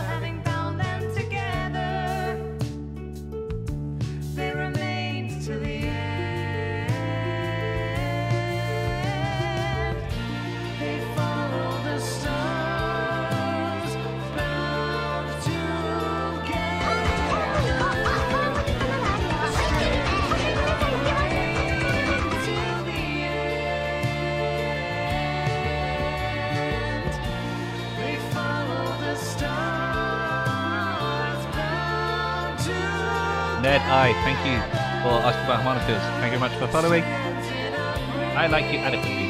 Dead Eye, thank you for asking about harmonicas. Thank you very much for following. I like you adequately.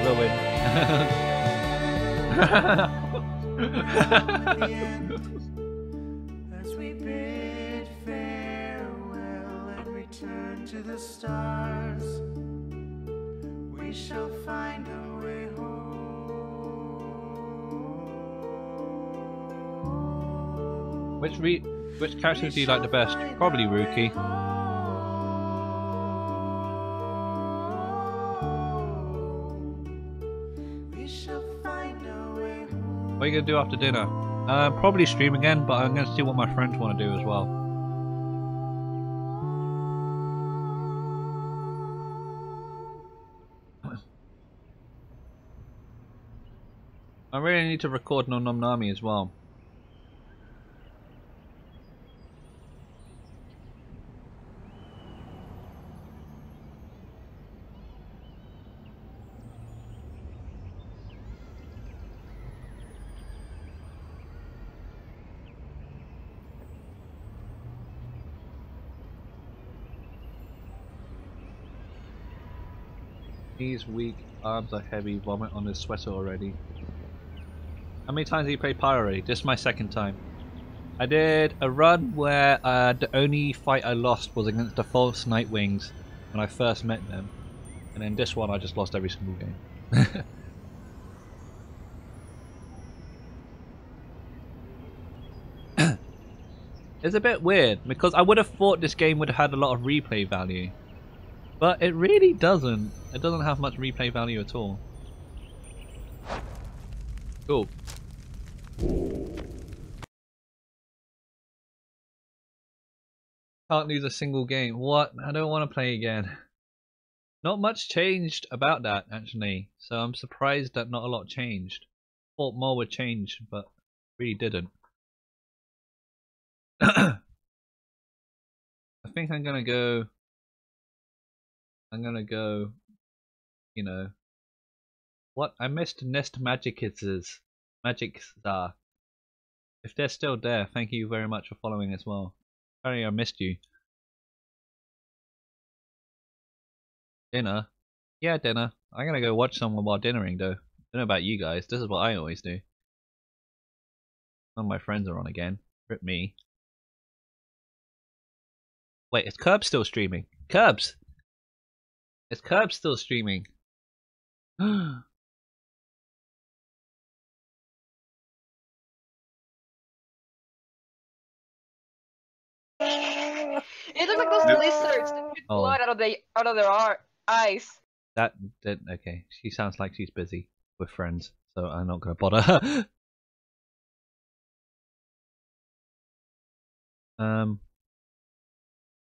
Will win. As we bid farewell and return to the stars, we shall find a way home. Which character do you like the best? Probably Rookie. What are you going to do after dinner? Probably stream again, but I'm going to see what my friends want to do as well. I really need to record No Nom Nami as well. Knees weak, arms are heavy, vomit on his sweater already. How many times have you played Pyre already? This is my second time. I did a run where the only fight I lost was against the false Nightwings when I first met them. And then this one I just lost every single game. It's a bit weird because I would have thought this game would have had a lot of replay value. But it really doesn't. It doesn't have much replay value at all. Cool. Can't lose a single game. What? I don't want to play again. Not much changed about that actually. So I'm surprised that not a lot changed. Thought more would change, but really didn't. I think I'm gonna go, you know, what? I missed Nest Magic's. If they're still there, thank you very much for following as well. Sorry I missed you. Dinner? Yeah, dinner. I'm gonna go watch someone while dinnering though. Don't know about you guys, this is what I always do. Some of my friends are on again. Rip me. Wait, is Curb still streaming? Curbs! Is Curb still streaming? It looks like those lizards that shoot blood out of their eyes. That okay. She sounds like she's busy with friends, so I'm not gonna bother her.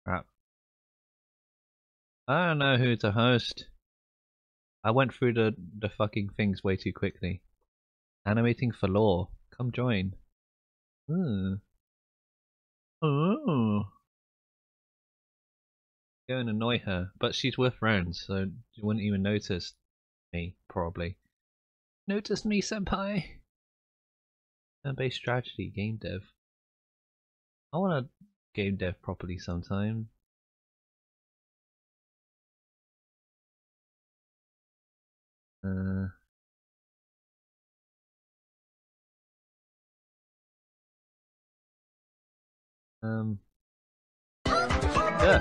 Crap. I don't know who to host. I went through the fucking things way too quickly. Animating for lore. Come join. Ooh. Ooh. Go and annoy her, but she's with friends, so you wouldn't even notice me, probably. Notice me, senpai! Turn-based strategy, game dev. I wanna game dev properly sometime. Yeah.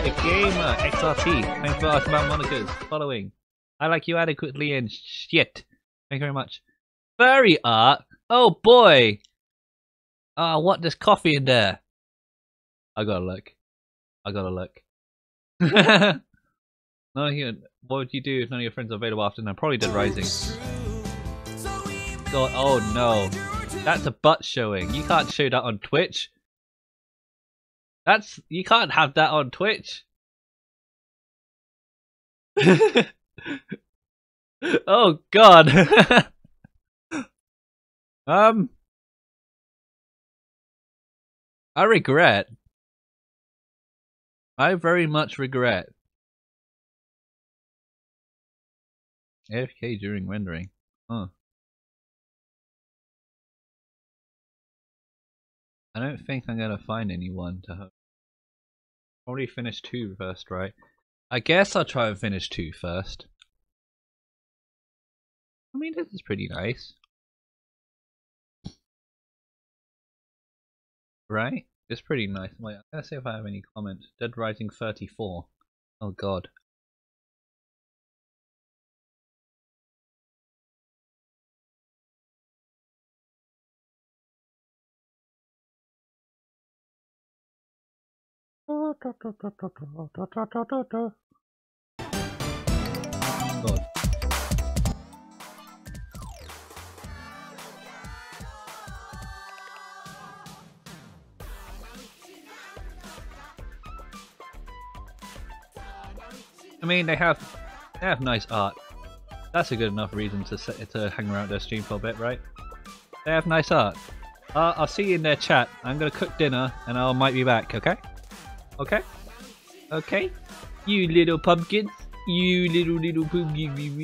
The gamer XRT. Thanks for asking about monikers. Following. I like you adequately and shit. Thank you very much. Furry art. Oh boy. Ah, what? There's coffee in there. I gotta look. No, here. What would you do if none of your friends are available after? I probably did Rising. God, oh no. That's a butt showing. You can't show that on Twitch. You can't have that on Twitch. Oh god. I regret. I very much regret. AFK during rendering. Huh. I don't think I'm gonna find anyone to probably finish 2 first, right? I guess I'll try and finish 2 first. I mean, this is pretty nice. Right? It's pretty nice. Wait, I'm gonna see if I have any comments. Dead Rising 34. Oh god. God. I mean, they have nice art. That's a good enough reason to hang around their stream for a bit, right? They have nice art. I'll see you in their chat. I'm gonna cook dinner and I might be back. Okay? Okay? Okay? You little pumpkins. You little pumpkin.